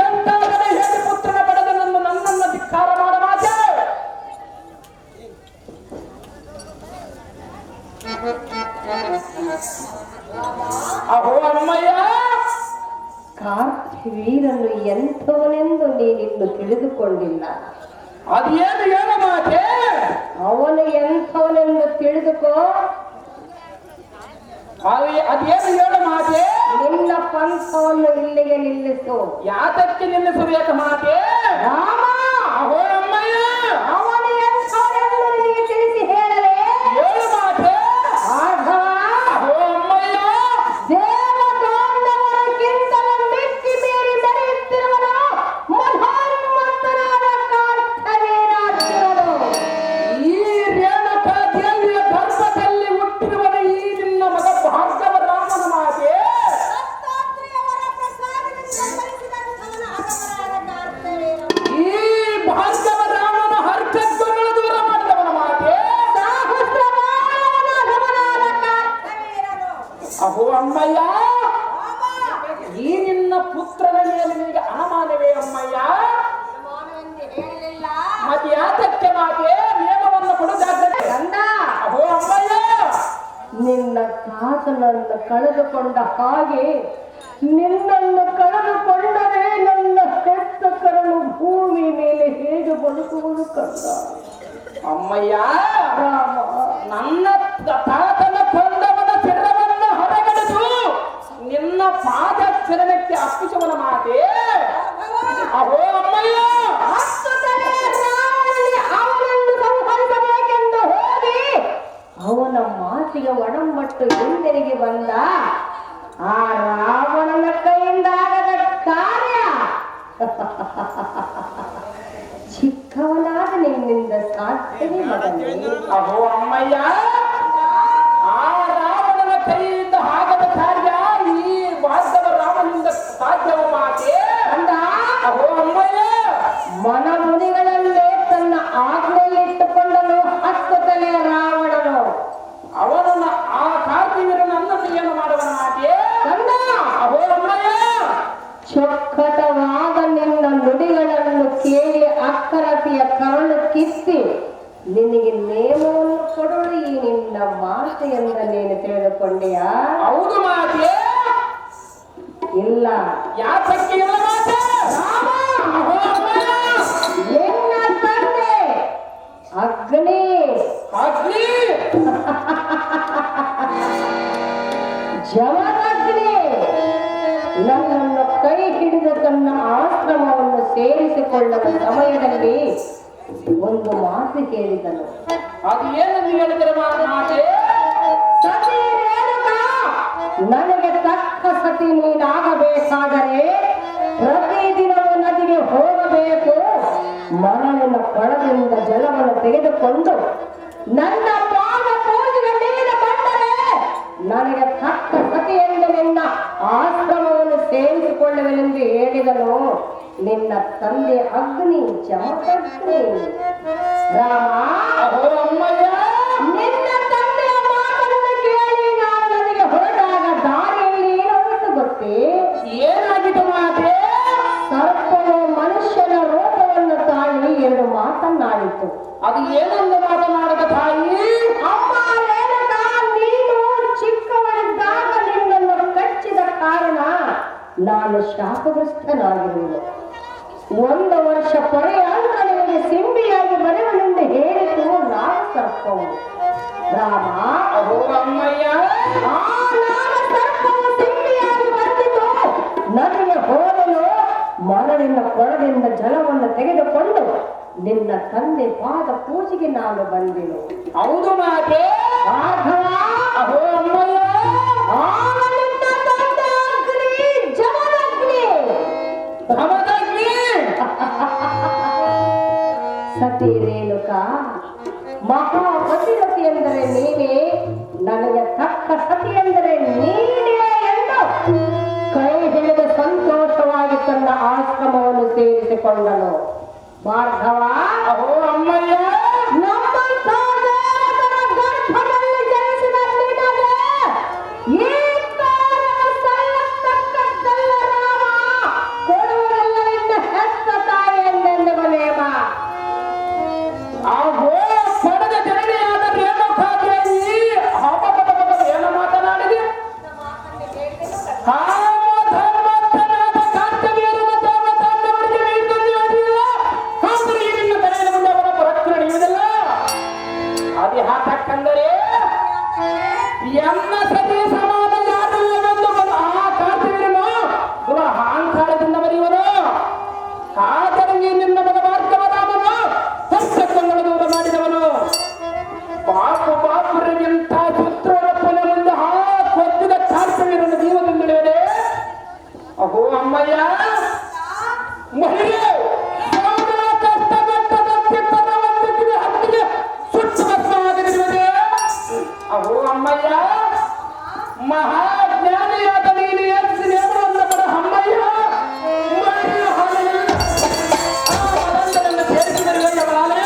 A: ಎಂತಾದರೆ ಹೇಳಿ ಪುತ್ರನ ಪಡೆದ ನನ್ನನ್ನು ಧಿಕ್ಕಾರ ಮಾಡ ಮಾತೆ. ಅಹೋ ಅಮ್ಮಯ್ಯ
E: ಕಾರ್ತಿವೀರನು ಎಂಥವನೆಂದು ನೀನಿನ್ನು ತಿಳಿದುಕೊಂಡಿಲ್ಲ.
A: ಅದೇನು ಹೇಳ ಮಾತೆ?
E: ಅವನು ಎಂಥವನೆಂದು ತಿಳಿದುಕೋ.
A: ಅದೇನು ಹೇಳ ಮಾತೆ?
E: ನಿನ್ನ ಪಂಥವನ್ನು ಇಲ್ಲಿಗೆ ನಿಲ್ಲಿಸು.
A: ಯಾತಕ್ಕೆ ನಿಲ್ಲಿಸಬೇಕು ಮಾತೆ?
E: ರಾಮ
A: ಅಹೋ ಅಮ್ಮಯ್ಯ
E: ಅವನು ಎಂಥವನೆಂದು ನಿನಗೆ ತಿಳಿಸಿ ಹೇಳಲೇ.
A: ಹೇಳು ಮಾತೆ.
E: ರಾಘವ
A: ಅಹೋ ಅಮ್ಮಯ್ಯ
E: ದೇವತಾಂಡವರಿಗಿಂತಲೂ ಮಿಕ್ಕಿ ಮೀರಿ ಮೆರೆಯುತ್ತಿರುವನು ಮಧೋನ್ಮತ್ತನಾದ ಕಾರ್ತವೀರಾರ್ಜುನನು.
A: ಈ ರೇಣುಕಾ ದೇವಿಯ ಗರ್ಭದಲ್ಲಿ ಹುಟ್ಟಿರುವನ ಈ ನಿನ್ನ ಮಗ ಭಾರ್ಗವ ರಾಮನ ಮಾತೆ. ಈ ಭಾರ್ಗವ ರಾಮನ ಹರ್ಕತ್ವಗಳ ದೂರ ಮಾಡಿದವನ ಮಾತೆ. ಅಹೋ ಅಮ್ಮಯ್ಯ ಈ ನಿನ್ನ ಪುತ್ರನ ಮೇಲೆ ನಿನಗೆ ಅನುಮಾನವೇ ಅಮ್ಮಯ್ಯ? ಮತ್ತೆ ಯಾತಕ್ಕೆ ಮಾತೆ? ನಿಯಮವನ್ನು ಕೊಡು ಜಾಗ್ರತೆ. ಅಹೋ ಅಮ್ಮಯ್ಯ
E: ನಿನ್ನ ತಾತನನ್ನು ಕಳೆದುಕೊಂಡ ಹಾಗೆ ನಿನ್ನನ್ನು ಕಳೆದುಕೊಂಡರೆ ನನ್ನ ಹೆತ್ತ ಕರಳು ಭೂಮಿ ಮೇಲೆ ಹೇಗೆ ಬದುಕುವುದು ಕಂದ.
A: ಅಮ್ಮಯ್ಯ
E: ರಾಮ
A: ನನ್ನ ತಾತನ ಕೊಂದವನ ಚಿರವನ್ನು ಹೊರಗಡೆದು ನಿನ್ನ ಪಾದ ಚರಣಕ್ಕೆ ಅರ್ಪಿಸುವನ ಮಾತೆ. ಅಹೋ ಅಮ್ಮಯ್ಯ
E: ಅವನನ್ನು ಸಂಹರಿಸಬೇಕೆಂದು ಹೋಗಿ ಅವನ ಮಾತಿಗೆ ಒಡಂಬಟ್ಟು ಹಿಂದಿರುಗಿ ಬಂದ ಆ ರಾವಣನ ಕೈಯಿಂದ ಆಗದ ಕಾರ್ಯ ಚಿಕ್ಕವನಾದ ನಿನ್ನಿಂದ ಸಾಧ್ಯವೇ ಮಗನೇ.
A: ಅಹೋ ಅಮ್ಮಯ್ಯ ಆ ರಾವಣನ ಕೈಯಿಂದ ಆಗದ ಕಾರ್ಯ ಈ ಭಾರ್ಗವ ರಾಮನಿಂದ ಸಾಧ್ಯವ ಮಾತೆ.
E: ಅಂದ
A: ಅಹೋ ಅಮ್ಮಯ್ಯ
E: ಮನಮುನಿಗಳಲ್ಲೇ ತನ್ನ ಆಜ್ಞೆಯಲ್ಲಿಟ್ಟುಕೊಂಡನು 10 ತಲೆಯ ರಾವಣನು.
A: ಅವನನ್ನ ಆ ಕಾರ್ತಿವೀರನನ್ನು ಏನು ಮಾಡುವನ ಮಾತೆ.
E: ಕಂದ
A: ಅಹೋ ಅಮ್ಮಯ್ಯ
E: ಚೊಕ್ಕಟವಾದ ನಿನ್ನ ನುಡಿಗಳನ್ನು ಕೇಳಿ ಅಕ್ಕರತಿಯ ಕರುಳು ಕಿತ್ತಿ ನಿನಗೆ ನೇಮವನ್ನು ಕೊಡಲು ಈ ನಿನ್ನ ಮಾತೆಯಿಂದ ನೀನು ತಿಳಿದುಕೊಂಡೆಯಾ?
A: ಹೌದು ಮಾತೆ.
E: ಇಲ್ಲ.
A: ಯಾತಕ್ಕೆ ಇಲ್ಲ ಮಾತೆ? ಅಹೋ ಅಮ್ಮಯ್ಯ
E: ನಿನ್ನ ತಂದೆ ಅಗ್ನಿ
A: ಅಗ್ನಿ
E: ಜಮದಗ್ನಿ ನನ್ನನ್ನು ಕೈ ಹಿಡಿದು ತನ್ನ ಆಶ್ರಮವನ್ನು ಸೇರಿಸಿಕೊಳ್ಳುವ ಸಮಯದಲ್ಲಿ ಒಂದು ಮಾತು ಹೇಳಿದನು.
A: ಅದು ಏನಂದು ಹೇಳಿದರೆ ಮಾತೆ?
E: ಸತಿ ರೇಣುಕಾ, ನನಗೆ ತಕ್ಕ ಸತಿ ನೀನಾಗಬೇಕಾದರೆ ಪ್ರತಿದಿನವೂ ನದಿಗೆ ಹೋಗಬೇಕು. ಮರಳಿನ ಕೊಳದಿಂದ ಜಲವನ್ನು ತೆಗೆದುಕೊಂಡು ನನ್ನ ಪಾದ ಪೂಜೆಗೆ ನೀನು ಬಂದರೆ ನನಗೆ ತಕ್ಕ ಸತಿಯೆಂದು ನಿನ್ನ ಆಶ್ರಮವನ್ನು ಸೇರಿಸಿಕೊಳ್ಳುವೆನೆಂದು ಹೇಳಿದನು. ನಿನ್ನ ತಂದೆ ಅಗ್ನಿ ಜಮದಗ್ನಿ. ರಾಮ
A: ಅಹೋ ಅಮ್ಮಯ್ಯ
E: ನಿನ್ನ ತಂದೆ
A: ಅದು ಏನೊಂದು ಮಾತನಾಡದ ತಾಯಿ.
E: ಅಮ್ಮ ರೇಣುಕಾ, ನೀನು ಚಿಕ್ಕವಳಿದ್ದಾಗ ನಿನ್ನನ್ನು ಕಚ್ಚಿದ ಕಾರಣ ನಾನು ಶಾಪಗ್ರಸ್ತನಾಗಿರುವುದು. 1 ವರ್ಷ ಪೊರೆಯಾಗ ನಿಮಗೆ ಸಿಂಬಿಯಾಗಿ ಬರುವನೆಂದು ಹೇಳಿತು ನಾನು ಸರ್ಪವು. ರಾಮ,
A: ಅಹೋ ಅಮ್ಮಯ್ಯ,
E: ಆ ನಾನು ಸರ್ಪವು ಸಿಂಬಿಯಾಗಿ ಬಂದಿತು. ನನಗೆ ಹೋದನು ಮರಳಿನ ಕೊಳದಿಂದ ಜಲವನ್ನು ತೆಗೆದುಕೊಂಡು ನಿನ್ನ ತಂದೆ ಪಾದ ಪೂಜೆಗೆ ನಾನು ಬಂದೆನು.
A: ಹೌದು ಮಾತೆ.
E: ರಾಘವ,
A: ಅಹೋ ಅಮ್ಮಯ್ಯ,
E: ಆ ನಿನ್ನ ತಂದೆ ಅಗ್ನಿ ಜಮದಗ್ನಿ.
A: ಧಮದಗ್ನಿ.
E: ಸತಿ ರೇಣುಕಾ, ಮಹಾಪತಿರತಿ ಎಂದರೆ ನೀನೇ, ನನಗೆ ತಕ್ಕ ಸತಿ ಎಂದರೆ ನೀನೇ ಎಂದು ಕೈ ಹಿಡಿದು ಸಂತೋಷವಾಗಿ ತನ್ನ ಆಶ್ರಮವನ್ನು ಸೇರಿಸಿಕೊಂಡನು. ಭಾರ್ಗವ,
A: ಅಹೋ ಅಮ್ಮಯ್ಯ,
E: ನಮ್ಮಂಥ ದೇವರ ಗರ್ಭದಲ್ಲಿ ಜನಿಸಿದ ನಿನಗೆ ಈ ಕಾರ್ಯ ಸಲ್ಲತಕ್ಕದ್ದಲ್ಲ ರಾಮ. ಕೊಡುವರೆಲ್ಲ ನಿನ್ನ ಹೆತ್ತ ತಾಯಿ ಎಂದೆಂದು ನೇಮ.
A: ಅಹೋ ಪಡೆದ ಜನನಿಯಾದ ರೇಣುಕಾದೇವಿ. ಏನು ಮಾತನಾಡಿದೆ? ಕಾಮಧರ್ಮಸ್ಥನಾದ ಕಾರ್ತವೀರ್ಯನ ದೇವತಾಂಗವರಿಗೆ ನೀಡುವುದಿಲ್ಲ. ಆದರೆ ಈ ನಿನ್ನ ತಲೆಯ ಮುಂದೆ ಅವರ ಪರಕ್ರ ನಡೆಯುವುದಿಲ್ಲ. ಅದು ಹಾಕಂದರೆ ಎನ್ನ ಸತಿ ಸಮಾನ ಯಾರಿಲ್ಲವೆಂದು ಆ ಕಾರ್ತವೀರ್ಯನು ಇವ ಅಹಂಕಾರದಿಂದ ಬರೆಯುವನು. ಆದರೆ ಈ ನಿನ್ನ ಮಗ ಮಾರ್ಗವದಾಮನು ಸತ್ಯವನ್ನು ದೂರ ಮಾಡಿದವನು. ಬಾಪುರಿಗಿಂತ ಚಿತ್ರರಪ್ಪನ ಮುಂದೆ ಕೊತ್ತಿದ ಕಾರ್ತವೀರ್ಯನ ಜೀವನದಿಂದ ನಡೆಯದೆ. ಅಹೋ ಅಮ್ಮಯ್ಯ, ಮಹಿಳೆ ಕಷ್ಟಪಟ್ಟದಂತೆ ತನ್ನ ಒಂದು ಕಿವಿ ಹತ್ತಿಗೆ ಸುಟ್ಟು ಭಸ್ಮವಾಗಿರುವುದೇ. ಅಹೋ ಅಮ್ಮಯ್ಯ, ಮಹಾಜ್ಞಾನಿಯಾದ ನೀನು ಎದ್ದು ನೇಮವನ್ನು ಪಡ ಅಮ್ಮಯ್ಯ. ಮಹಿಳೆಯ ಹಾಲೆಯಲ್ಲಿ ಆ ವದಂತನನ್ನು ಸೇರಿಸಿದರೆ ಅವಳ ಆಲಯ.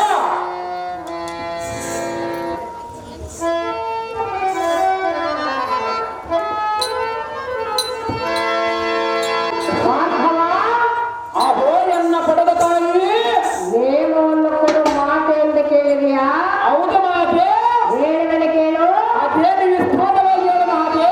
E: ಭಾರ್ಗವ,
A: ಅಹೋ ಎನ್ನ ಪಡೆದ ತಾಯಿ.
E: ನೇಮವನ್ನು ಕೊಡು ಮಾತೆ ಎಂದು ಕೇಳಿದೆಯಾ?
A: ಹೌದು ಮಾತೆ.
E: ಹೇಳಿದನೆ ಕೇಳು.
A: ಅದೇನು ವಿಸ್ತಾರವಾಗಿ ಹೇಳು ಮಾತೆ.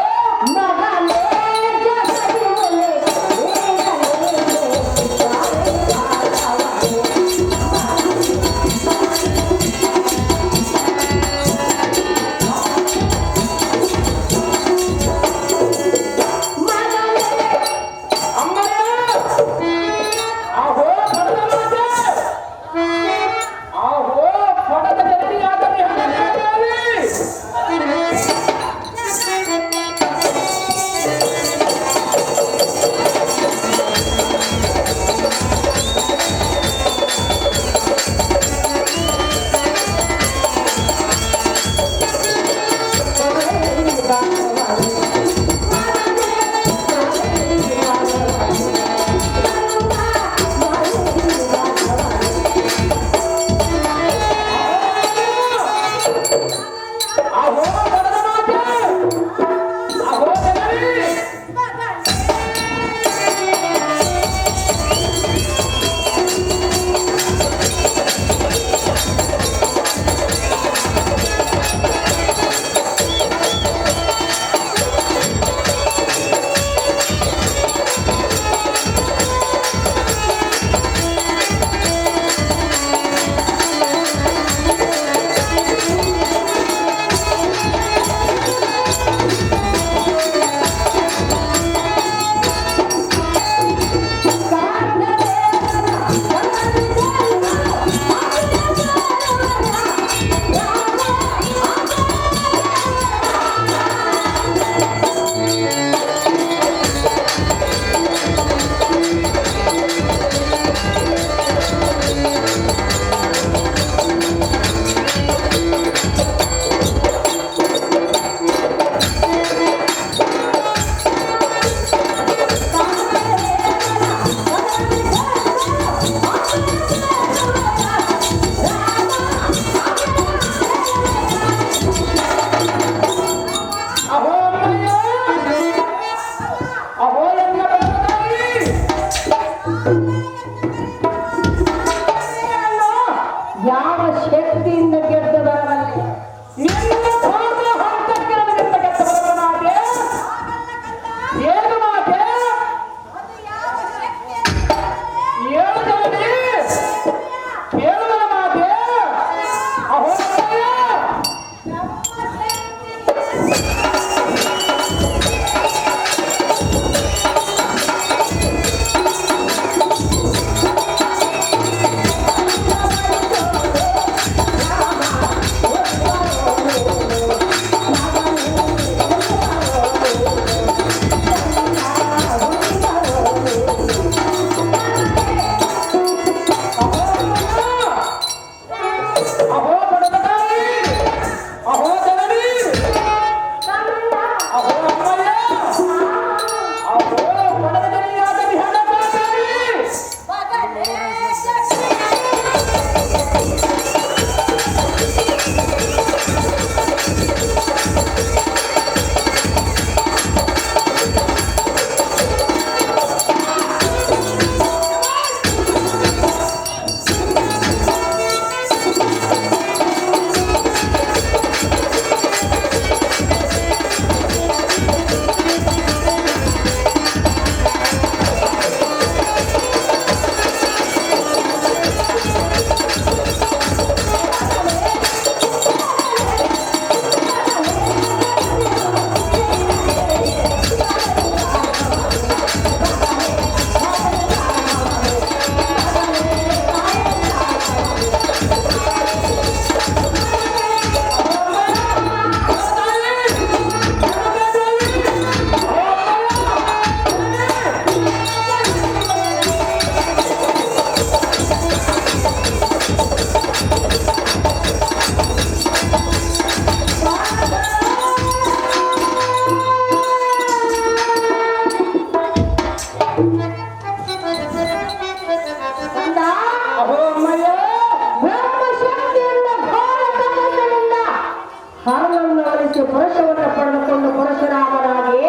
E: ಹೆಚ್ಚು ಪುರುಷವನ್ನು ಪಡೆದುಕೊಂಡು ಪರಶುರಾಮನಾಗಿ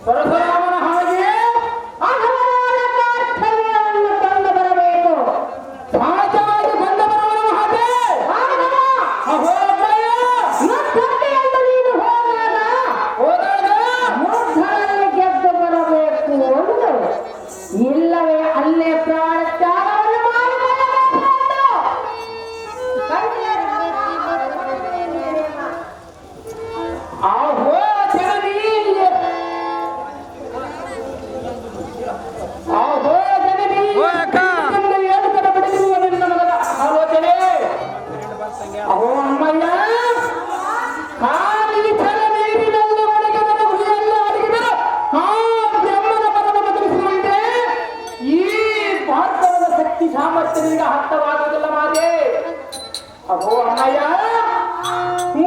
A: ಪರಶುರಾಮನ ಹಾಗೆ
E: ಅಹಂಕಾರ ಕರ್ತವ್ಯವನ್ನು ತಂದು ಬರಬೇಕು.
A: ಸಹಜವಾಗಿ ಬಂದ ಬರವನ ಹಾಗೆ ಅಹೋರಾಯ
E: ಮತ್ತೊಂದೆಯಲ್ಲೂ ನೀನು
A: ಹೋದಾಗ
E: ಮೂರ್ಧನಲ್ಲಿ ಗೆದ್ದು ಬರಬೇಕು ಒಂದು, ಇಲ್ಲವೇ ಅಲ್ಲೇ ಪ್ರಾಣ ತ್ಯಾಗವನ್ನು ಮಾಡಿಕೊಳ್ಳಬೇಕು ಒಂದು.
A: ಅಹೋ ಜನನಿ ಅಹೋ ಜನನಿ
C: ಓ ಅಕ್ಕ.
A: ಏನು ಕಡ ಬಿಡುವ ನಿನ್ನ ಮಗನ ಆಲೋಚನೆ. ಅಹೋ ಅಮ್ಮಯ್ಯ ಖಾಲಿ ಛಲ ನೀರಿನಲ್ಲಿ ಒಣಗಿ ನನ್ನ ಗುರಿಯಲ್ಲಿ ಅಡಗಿದರು ಆ ಬ್ರಹ್ಮನ ಪದವನ್ನು ಬದಲಿಸುವಂತೆ ಈ ಭಾರತದ ಶಕ್ತಿ ಸಾಮರ್ಥ್ಯದಿಂದ ಹತ್ತವಾಗುವುದಿಲ್ಲ ಮಾತೆ. ಅಹೋ ಅಮ್ಮಯ್ಯ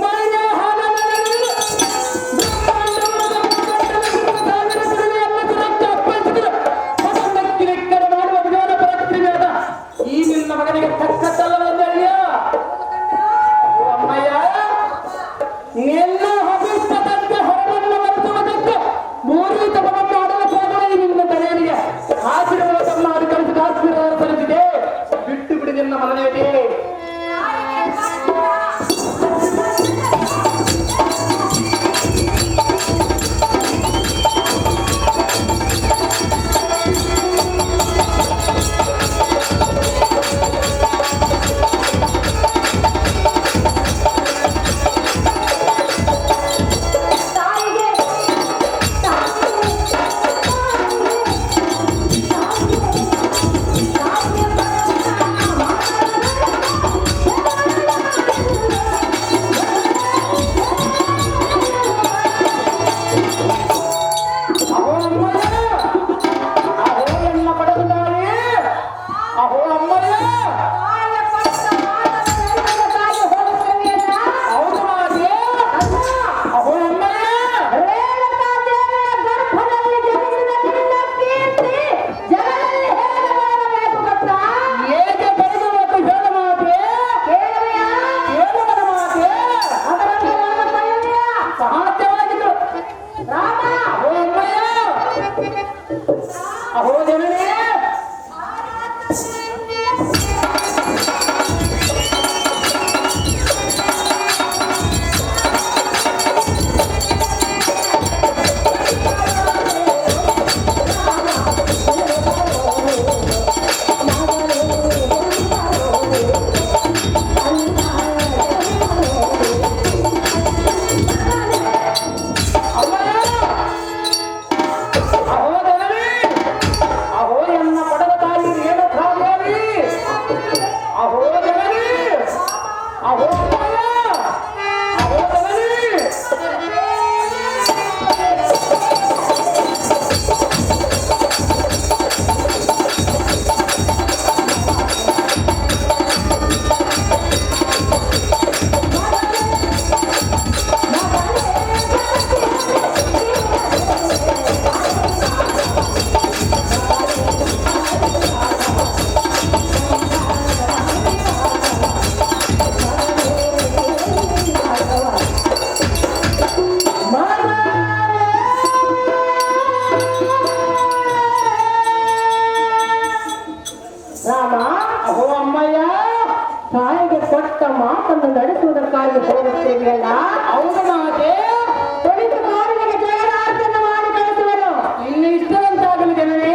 A: ಮೈಯ ಹಾಲನಲ್ಲಿ ಈ ನಿನ್ನ ಮಗನಿಗೆ ತಕ್ಕದ್ದಲ್ಲವೆಂದು ಹೇಳಿಯ ಅಮ್ಮಯ್ಯ ನಿನ್ನ ಅಭಿಷ್ಟದಂತೆ ಹೊರವನ್ನು ಬರೆಸುವುದಕ್ಕೆ ಮೂರು ತಪವನ್ನು ಮಾಡಲು ಹೋಗುವ ಈ ನಿನ್ನ ತಲೆಯರಿಗೆ ಆಶೀರ್ವಾದ ಮಾಡಿ ಕಲಿಸಿದ ಆಶೀರ್ವಾದ ಸಲ್ಲಿಸಿದೆ. ಬಿಟ್ಟು ಬಿಡಿ ನಿನ್ನ ಮಗನಿಗೆ. ಅಹೋ ಅಮ್ಮಯ್ಯ ಅಹೋ ಎನ್ನ ಪಡೆದ ತಾಯಿ ಅಹೋ ಅಮ್ಮಯ್ಯ ಹೌದು ಮಾತೆ. ಅಹೋ ಅಮ್ಮಯ್ಯ
E: ಗರ್ಭದಲ್ಲಿ ಜನಿಸಿದ ನಿನ್ನ ಕೀರ್ತಿ ಜಗದಲ್ಲಿ ಹೇಗೆ ಬರಬೇಕು ಗೊತ್ತಾ?
A: ಹೇಗೆ ಬೆಳೆದು ಹೇಳ ಮಾತೆ
E: ಕೇಳುವೆಯಾ?
A: ಕೇಳುವನ ಮಾತೆ
E: ಅದರಲ್ಲಿ ನನ್ನ ಪಡೆಯುವೆಯಾ?
A: ಸಾಧ್ಯವಾಗಿದ್ದು.
E: ರಾಮ
A: ಅಹೋ ಅಮ್ಮಯ್ಯ ಅಹೋ ಜನನೇ ಅಹೋ ಜನನೇ ಅಹೋ ಎನ್ನ ಪಡೆದ ತಾಯಿ ರೇಣುಕಾದೇವಿ ಅಹೋ ಜನನೇ ಅಹೋ ಅಮ್ಮಯ್ಯ ಅಹೋ ಜನನೇ
E: ರಾಮ
A: ಅಹೋ ಅಮ್ಮಯ್ಯ
E: ತಾಯಿಗೆ ಕೊಟ್ಟ ಮಾತನ್ನು ನಡೆಸುವುದಕ್ಕಾಗಿ ಹೋಗುತ್ತೇವೆಯಲ್ಲ,
A: ಹೌದು ಮಾತೆ
E: ಕುಳಿತು ಕಾಡಿಗೆ ಜಯರಾಜನ್ನು ಮಾಡಿ ಕಳಿಸುವರು.
A: ಇನ್ನು ಇಷ್ಟವಂತಾಗಲಿ ಜನನೇ.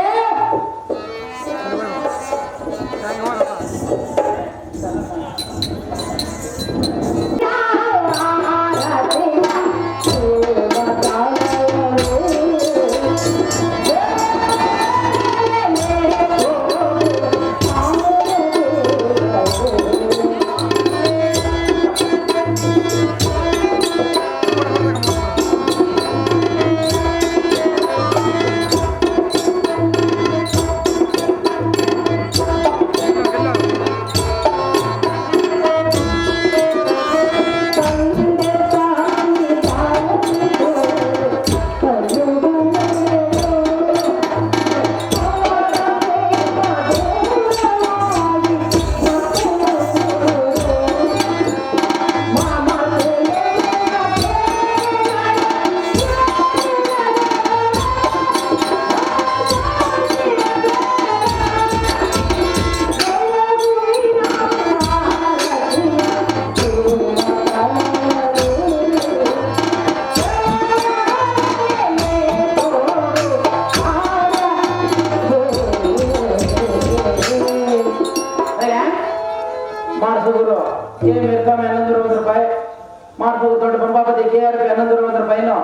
A: ಮಾಡ್ಬೋದು ದೊಡ್ಡ ಬಂಬಾಪತಿ KRP 11 ರೂಪಾಯಿನು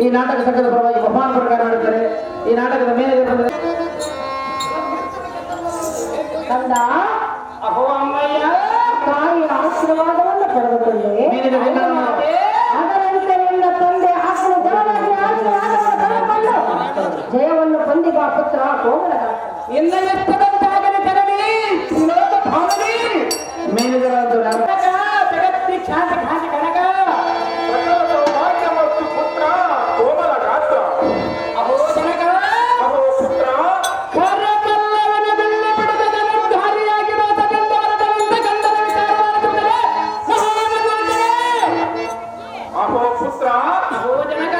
A: ಈ ನಾಟಕ ಸಂಘದ ಪರವಾಗಿ ಬಹುಮಾನ ಪ್ರಕಾರ ಮಾಡುತ್ತಾರೆ. ಈ ನಾಟಕದ ಮೇಲೆ
E: ಕಂದ
A: ಅಹೋ ಅಮ್ಮಯ್ಯ
E: ತಾಯಿಯ ಆಶೀರ್ವಾದವನ್ನು ಪಡೆದುಕೊಂಡೆ. ಅದರಂತೆ ನಿನ್ನ ತಂದೆ ಆತನ ಜವರಾಗಿ ಆಶೀರ್ವಾದವನ್ನು ಪಡೆದುಕೊಂಡು ಜಯವನ್ನು ಹೊಂದಿದ ಪುತ್ರ ಕೋಮಲಗಾತ.
A: ಇನ್ನ ಎಷ್ಟದಂತಾಗಲಿ ಜನನಿ ವಿನೋದ ಭಾವನಿ ಮೇಲಿದರಾದ ಜಗತ್ತಿ ಖ್ಯಾತಿ ಖ್ಯಾತಿ ಕನಕ
B: ಸಕಲ ಸೌಭಾಗ್ಯ ಮತ್ತು ಪುತ್ರ ಕೋಮಲ ಗಾತ್ರ.
A: ಅಹೋ ಜನಕ
B: ಅಹೋ ಪುತ್ರ
A: ಕರಕಲ್ಲವನ ಬೆಲ್ಲ ಪಡೆದ ಜಗದ್ಧಾರಿಯಾಗಿರುವ ಸಕಂದವರಗಳಿಂದ ಗಂಧದ ವಿಚಾರವಾಗುತ್ತದೆ ಮಹಾಮಂತ್ರಿಗಳೇ.
B: ಅಹೋ ಪುತ್ರ
A: ಅಹೋ ಜನಕ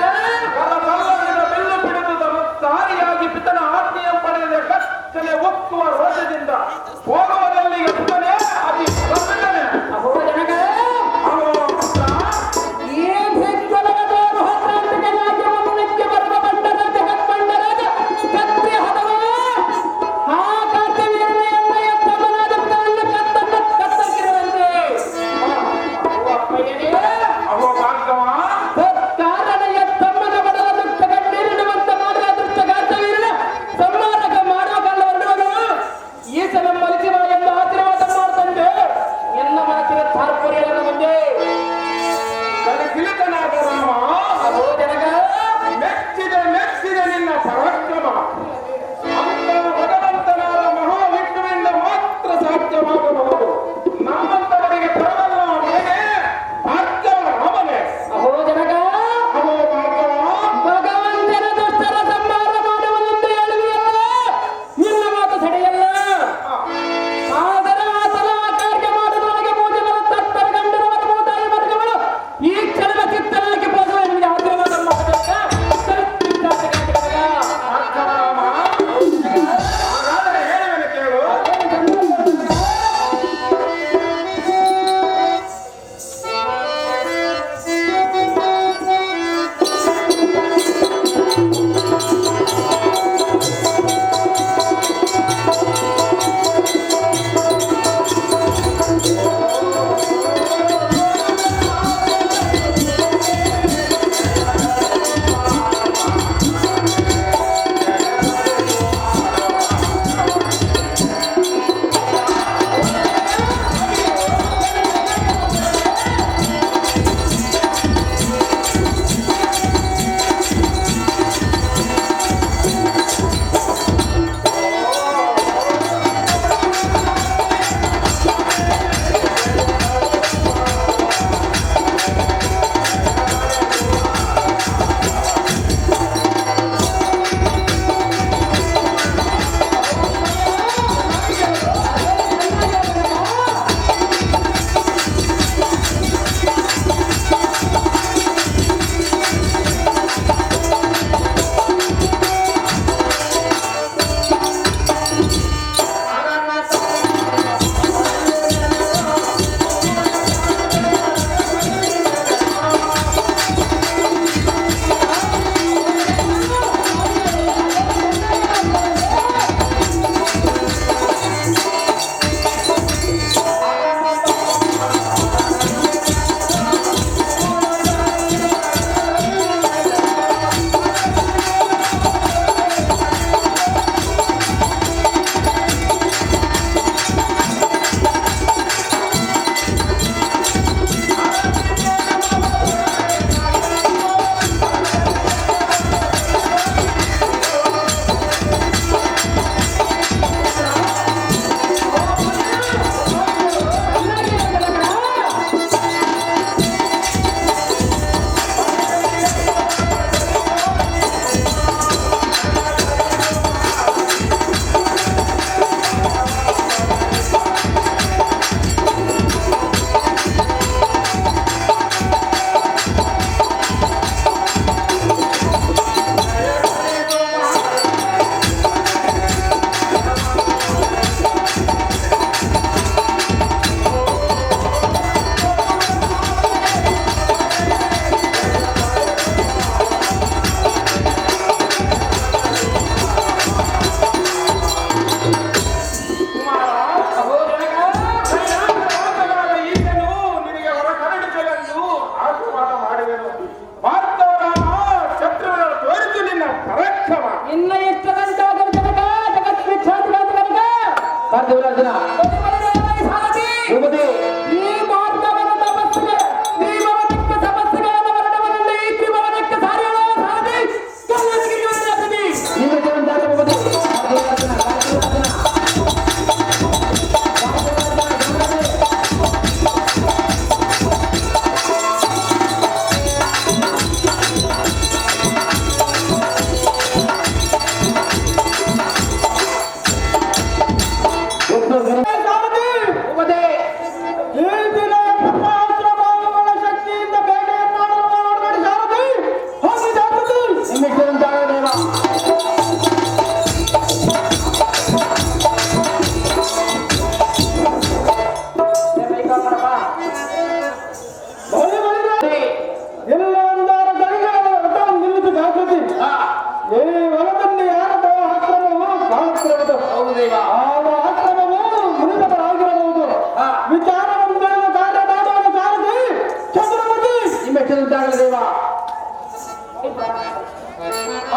B: ಕರಕಲ್ಲವಿನ ಬೆಲ್ಲು ಬಿಡುವುದ ತಾರಿಯಾಗಿ ಪಿತನ ಆಜ್ಞೆಯ ಪಡೆದ ಕತ್ತಲೆ ಒಕ್ಕುವ ರೋಷದಿಂದ ಹೋಗುವುದಲ್ಲಿ ಎತ್ತನೆ ಅತಿ ಪ್ರಸನ್ನನೆ.
A: ಅಹೋ ಜನಕ
B: ಅಹೋ ಪುತ್ರ
A: ಈ ಭಿಕ್ಷುಲಗದವರು ಹತ್ತಾಂತಿಕ ರಾಜ್ಯವನ್ನು ಬರೆದ ಬಂಡರ ಜಗತ್ಪಂಡರಾದ ಕತ್ತಿ ಹದವ ಆ ಕರ್ತವ್ಯವನ್ನು ಎತ್ತಮನಾದ ಪಿತನನ್ನು ಕತ್ತಕ್ಕಿರುವಂತೆ ಅಹೋ ಅಪ್ಪಯ್ಯನೇ
B: ಅಹೋ ಭಾರ್ಗವ
A: ಕಾರಣ ಎತ್ತಮ್ಮನ ಬಡದ ದುಷ್ಟ ಕಣ್ಣೀರಿಡುವಂತ ಮಾಡುವ ದುಷ್ಟ ಗಾತ್ರವೀರನ ಸಂಹಾರಕ ಮಾಡುವ ಕಲ್ಲವರುಡುವನು ಈ ಸಲ ಮಲಿಸಿವ ಎಂದು ಆಶೀರ್ವಾದ ಮಾಡ್ತಂದೆ ಎನ್ನ ಮನಸ್ಸಿನ ತಾತ್ಪರ್ಯವನ್ನು ಮುಂದೆ
B: ಕಲಿಕಿಲಿತನಾದ ರಾಮ
A: ಅಹೋ ಜನಕ
B: ಮೆಚ್ಚಿದೆ ನಿನ್ನ ಪರಾಕ್ರಮ. ಅಂತ ಭಗವಂತನಾದ ಮಹಾವಿಷ್ಣುವಿಂದ ಮಾತ್ರ ಸಾಧ್ಯವಾಗಬಹುದು. ನಮ್ಮಂತವರಿಗೆ ಬರವಲ್ಲ ಮನೆಗೆ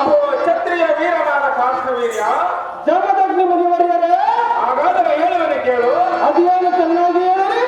C: ಅವು ಕ್ಷತ್ರಿಯ ವೀರನಾದ ಕಾರ್ತವೀರ್ಯ
A: ಜಮದಗ್ನಿ ಮುನಿವರಿಯರೇ,
C: ಹಾಗಾದರೆ ಹೇಳುವನೆ ಕೇಳು.
A: ಅದೇನು ಚೆನ್ನಾಗಿ ಹೇಳಿರಿ.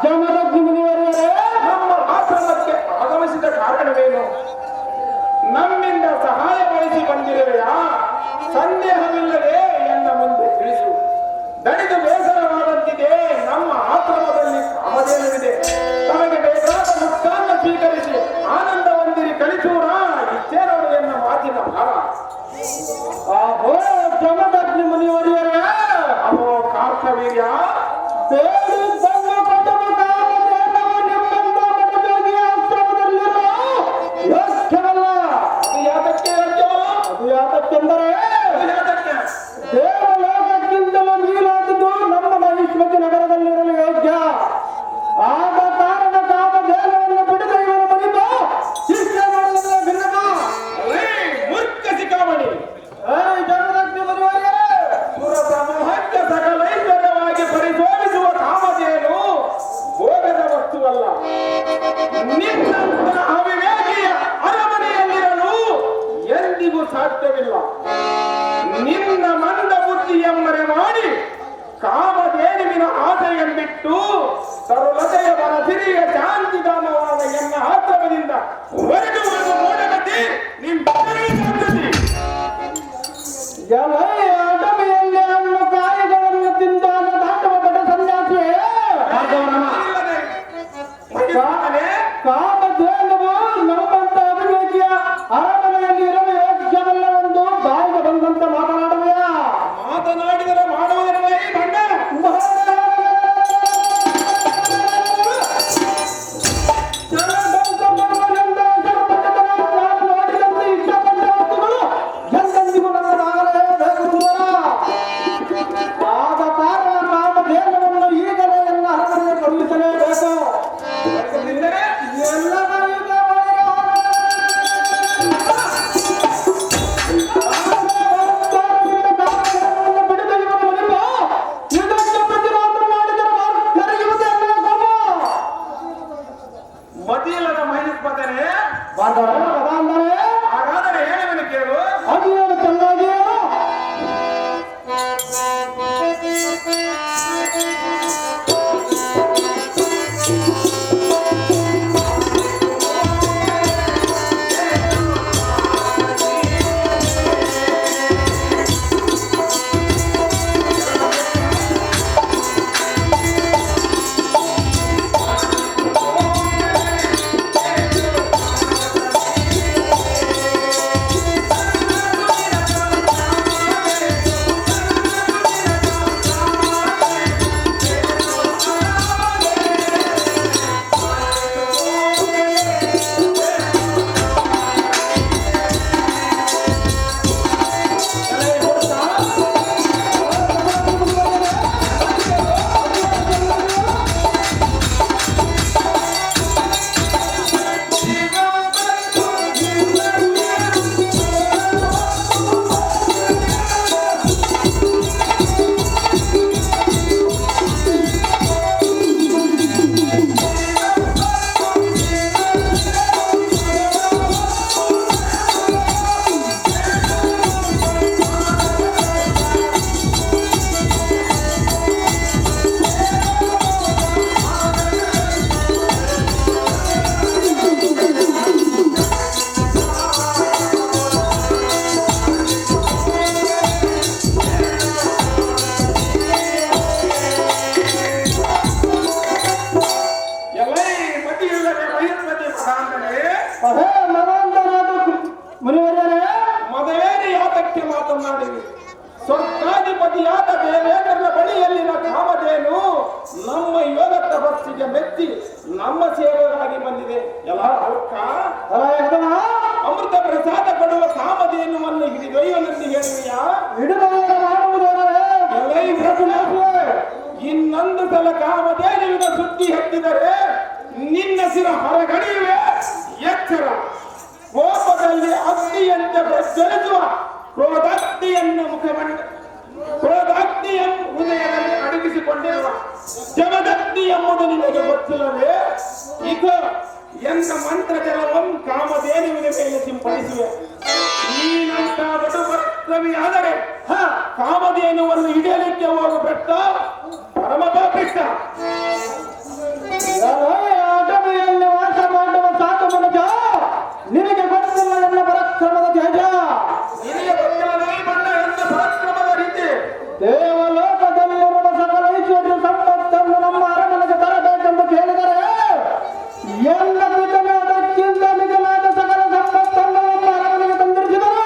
A: ಜಮದಗ್ನಿ ಮುನಿವರಿಯರೇ,
C: ನಮ್ಮ ಆಶ್ರಮಕ್ಕೆ ಆಗಮಿಸಿದ ಕಾರಣವೇನು? ನಮ್ಮಿಂದ ಸಹಾಯ ಬಯಸಿ ಬಂದಿರುವೆಯಾ? ಸಂದೇಹವಿಲ್ಲದೆ ಎನ್ನ ಮುಂದೆ ತಿಳಿಸು. ದಣಿದು ಬೇಸರವಾದಂತಿದೆ. ನಮ್ಮ ಆಶ್ರಮದಲ್ಲಿ ಕಾಮಧೇನುವಿದೆ. ತಮಗೆ ಬೇಕಾದ ಮುಕ್ತಾನ್ನ ಸ್ವೀಕರಿಸಿ ಆನಂದ ಹೊಂದಿರಿ ಕಳಿಸೂರ. ಇಚ್ಛೆ ನೋಡು ಎನ್ನ ಮಾತಿನ ಭಾವ.
A: ಆಹೋ ಜಮದಗ್ನಿ ಮುನಿವರಿಯರೇ,
C: ಅವೋ ಕಾರ್ತವೀರ್ಯ,
A: ಬೇಡಿದ್ದನ್ನು ಕೊಡಲು ಕಾಮಧೇನುವು ನಿಮ್ಮಂತ ಮನಜೋಗಿಯ ಆಶ್ರಮದಲ್ಲಿರುವ ಯೋಗ್ಯವಲ್ಲ.
C: ಅದು ಯಾತಕ್ಕೆ ಯೋಗ್ಯವಲ್ಲ?
A: ಅದು ಯಾತಕ್ಕೆಂದರೆ
C: ಅದು ಯಾತಕ್ಕೆ?
A: ದೇವಲೋಕಕ್ಕಿಂತಲೂ ಮೀಲಾದುದು ನಮ್ಮ ಮಹಿಷ್ಮತಿ ನಗರದಲ್ಲಿರಲು ಯೋಗ್ಯ. ಆದ ಕಾರಣ ಕಾಮಧೇನುವನ್ನು ಬಿಡದ ಇವನು ಮನಿತು ಶಿಕ್ಷೆ ಮಾಡುವುದರ ಭಿನ್ನಮ.
C: ಅಲೇ ಮೂರ್ಖ ಶಿಖಾಮಣಿ,
A: ಜಮದಗ್ನಿ ಮುನಿವರಿಯರೇ,
C: ಸುರ ಸಮೂಹಕ್ಕೆ ಸಕಲೈಶ್ವರ್ಯವಾಗಿ ಪರಿಶೋಧಿಸುವ ಕಾಮಧೇನು ಭೋಗದ ವಸ್ತುವಲ್ಲ. ನಿನ್ನಂತಹ ಅವಿವೇಕಿಯ ಅರಮನೆಯಲ್ಲಿರಲು ಎಂದಿಗೂ ಸಾಧ್ಯವಿಲ್ಲ. ನಿನ್ನ ಮಂದ ಬುದ್ಧಿಯಮ್ಮರೆ ಮಾಡಿ ಕಾಮಧೇನುವಿನ ಆಸೆಯನ್ನಿಟ್ಟು ಸರುಲತೆಯ ಬರಸಿರಿಯ ಶಾಂತಿಧಾಮವಾದ ಎನ್ನ ಆಶ್ರಮದಿಂದ ಹೊರಟು ಬರುವ ಮೋಡಗತಿ
A: ಎಲೈ ಅಡವಿಯಲ್ಲಿ ಹಣ್ಣು ಕಾಯಿಗಳನ್ನು ತಿಂದಾನ ದಾಟುವ ಬಡ ಸನ್ಯಾಸಿಯೇ, ಕಾಮಧೇನುವು ನಮ್ಮಂತ ಅಭಿವೇಕಿಯ ಅರಮನೆಯಲ್ಲಿ ಇರಲು ಯೋಗ್ಯವಲ್ಲವೆಂದು ಬಾಯಿಗೆ ಬಂದಂತ ಮಾತನಾಡುವೆಯಾ?
C: ಮಾತನಾಡಿದರೆ ಮಾಡುವುದರ ಬಂಡ
A: ನೋಡಿದಂತೆ ಇಷ್ಟಪಟ್ಟ ವಸ್ತುಗಳು ಎಂದೆಂದಿಗೂ ನನ್ನದಾಗಲೇಬೇಕು.
B: ಮಾತನಾಡಿವಿ. ಸ್ವರ್ಗಾಧಿಪತಿಯಾದ ದೇವೇಂದ್ರನ ಬಳಿಯಲ್ಲಿನ ಕಾಮಧೇನು ನಮ್ಮ ಯೋಗ ತಪಸ್ಸಿಗೆ ಮೆಚ್ಚಿ ನಮ್ಮ ಸೇವೆಗಾಗಿ ಬಂದಿದೆ. ಎಲ್ಲ ಅಮೃತ ಪ್ರಸಾದ ಕೊಡುವ ಕಾಮಧೇನುವನ್ನು ಹಿಡಿದೊಯ್ಯುವನೆಂದು ಹೇಳುವಿಯಾ? ಇನ್ನೊಂದು ಸಲ ಕಾಮಧೇನುವಿನ ಸುದ್ದಿ ಹತ್ತಿದರೆ ನಿನ್ನ ಸಿರ ಹೊರಗಡೆಯುವೆ. ಎಚ್ಚರ. ಕೋಪದಲ್ಲಿ ಅಗ್ನಿಯಂತೆ ಪ್ರಜ್ವಲಿಸುವ ಕ್ರೋಧಾಗ್ನಿಯನ್ನು ಕ್ರೋಧಾಗ್ನಿಯನ್ನು ಹೃದಯದಲ್ಲಿ ಅಡಗಿಸಿಕೊಂಡಿರುವ ಜಮದಗ್ನಿ ಎಂಬುದು ನಿನಗೆ ಗೊತ್ತಿಲ್ಲವೇ? ಈಗ ಎಂದ ಮಂತ್ರ ಜಲವನ್ನು ಕಾಮಧೇನುವಿನ ಮೇಲೆ ಸಿಂಪಡಿಸುವೆ. ನೀನಂತ ಬಡು ಪರಕ್ರಮಿ ಆದರೆ ಕಾಮಧೇನುವನ್ನು ಹಿಡಿಯಲಿಕ್ಕೆ ಹೋಗು ಬೆಟ್ಟ ಪರಮ ಪಾಪಿಷ್ಟ.
A: ಅಡವಿಯಲ್ಲಿ ವಾಸ ಮಾಡುವ ಸಾಕು ಮನುಜ, ನಿನಗೆ ಗೊತ್ತಿಲ್ಲ ಎನ್ನ ಪರಾಕ್ರಮದ ತೇಜ.
B: ನಿನಗೆ ಗೊತ್ತಿಲ್ಲವೇ ಬಣ್ಣ ಎಂದ ಪರಾಕ್ರಮದ ರೀತಿ?
A: ದೇವಲೋಕದಲ್ಲಿರುವ ಸಕಲ ಐಶ್ವರ್ಯ ಸಂಪತ್ತನ್ನು ನಮ್ಮ ಅರಮನೆಗೆ ತರಬೇಕೆಂದು ಕೇಳಿದರೆ ಎಲ್ಲ ಅದಕ್ಕಿಂತ ಮಿಗಿಲಾದ ಸಕಲ ಸಂಪತ್ತನ್ನು ನಮ್ಮ ಅರಮನೆಗೆ ತಂದಿರಿಸಿದರು.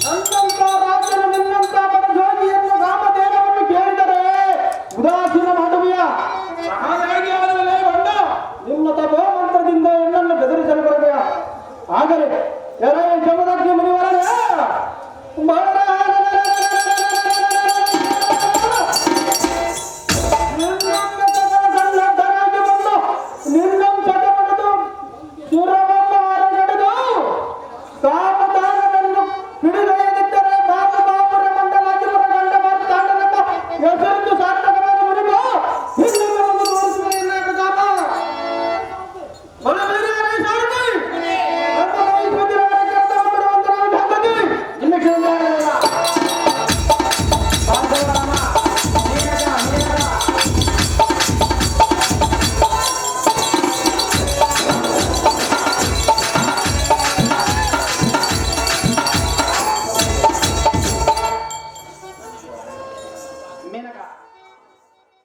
A: ನನ್ನಂತ ರಾಜನು ನಿನ್ನಂತ ಬಡಜೋಗಿಯನ್ನು ಕಾಮಧೇನುವನ್ನು ಕೇಳಿದರೆ ಉದಾಸೀನ ಮಾಡುವಿಯ?
B: ಸಹಾಯಾಗಿ ಆದಮೇಲೆ ಬಣ್ಣ
A: ನಿನ್ನ ತಪೋ ಮಂತ್ರದಿಂದ ಎನ್ನನ್ನು ಬೆದರಿಸಲು ಬರಬೇಡ. ಆಗಲೇ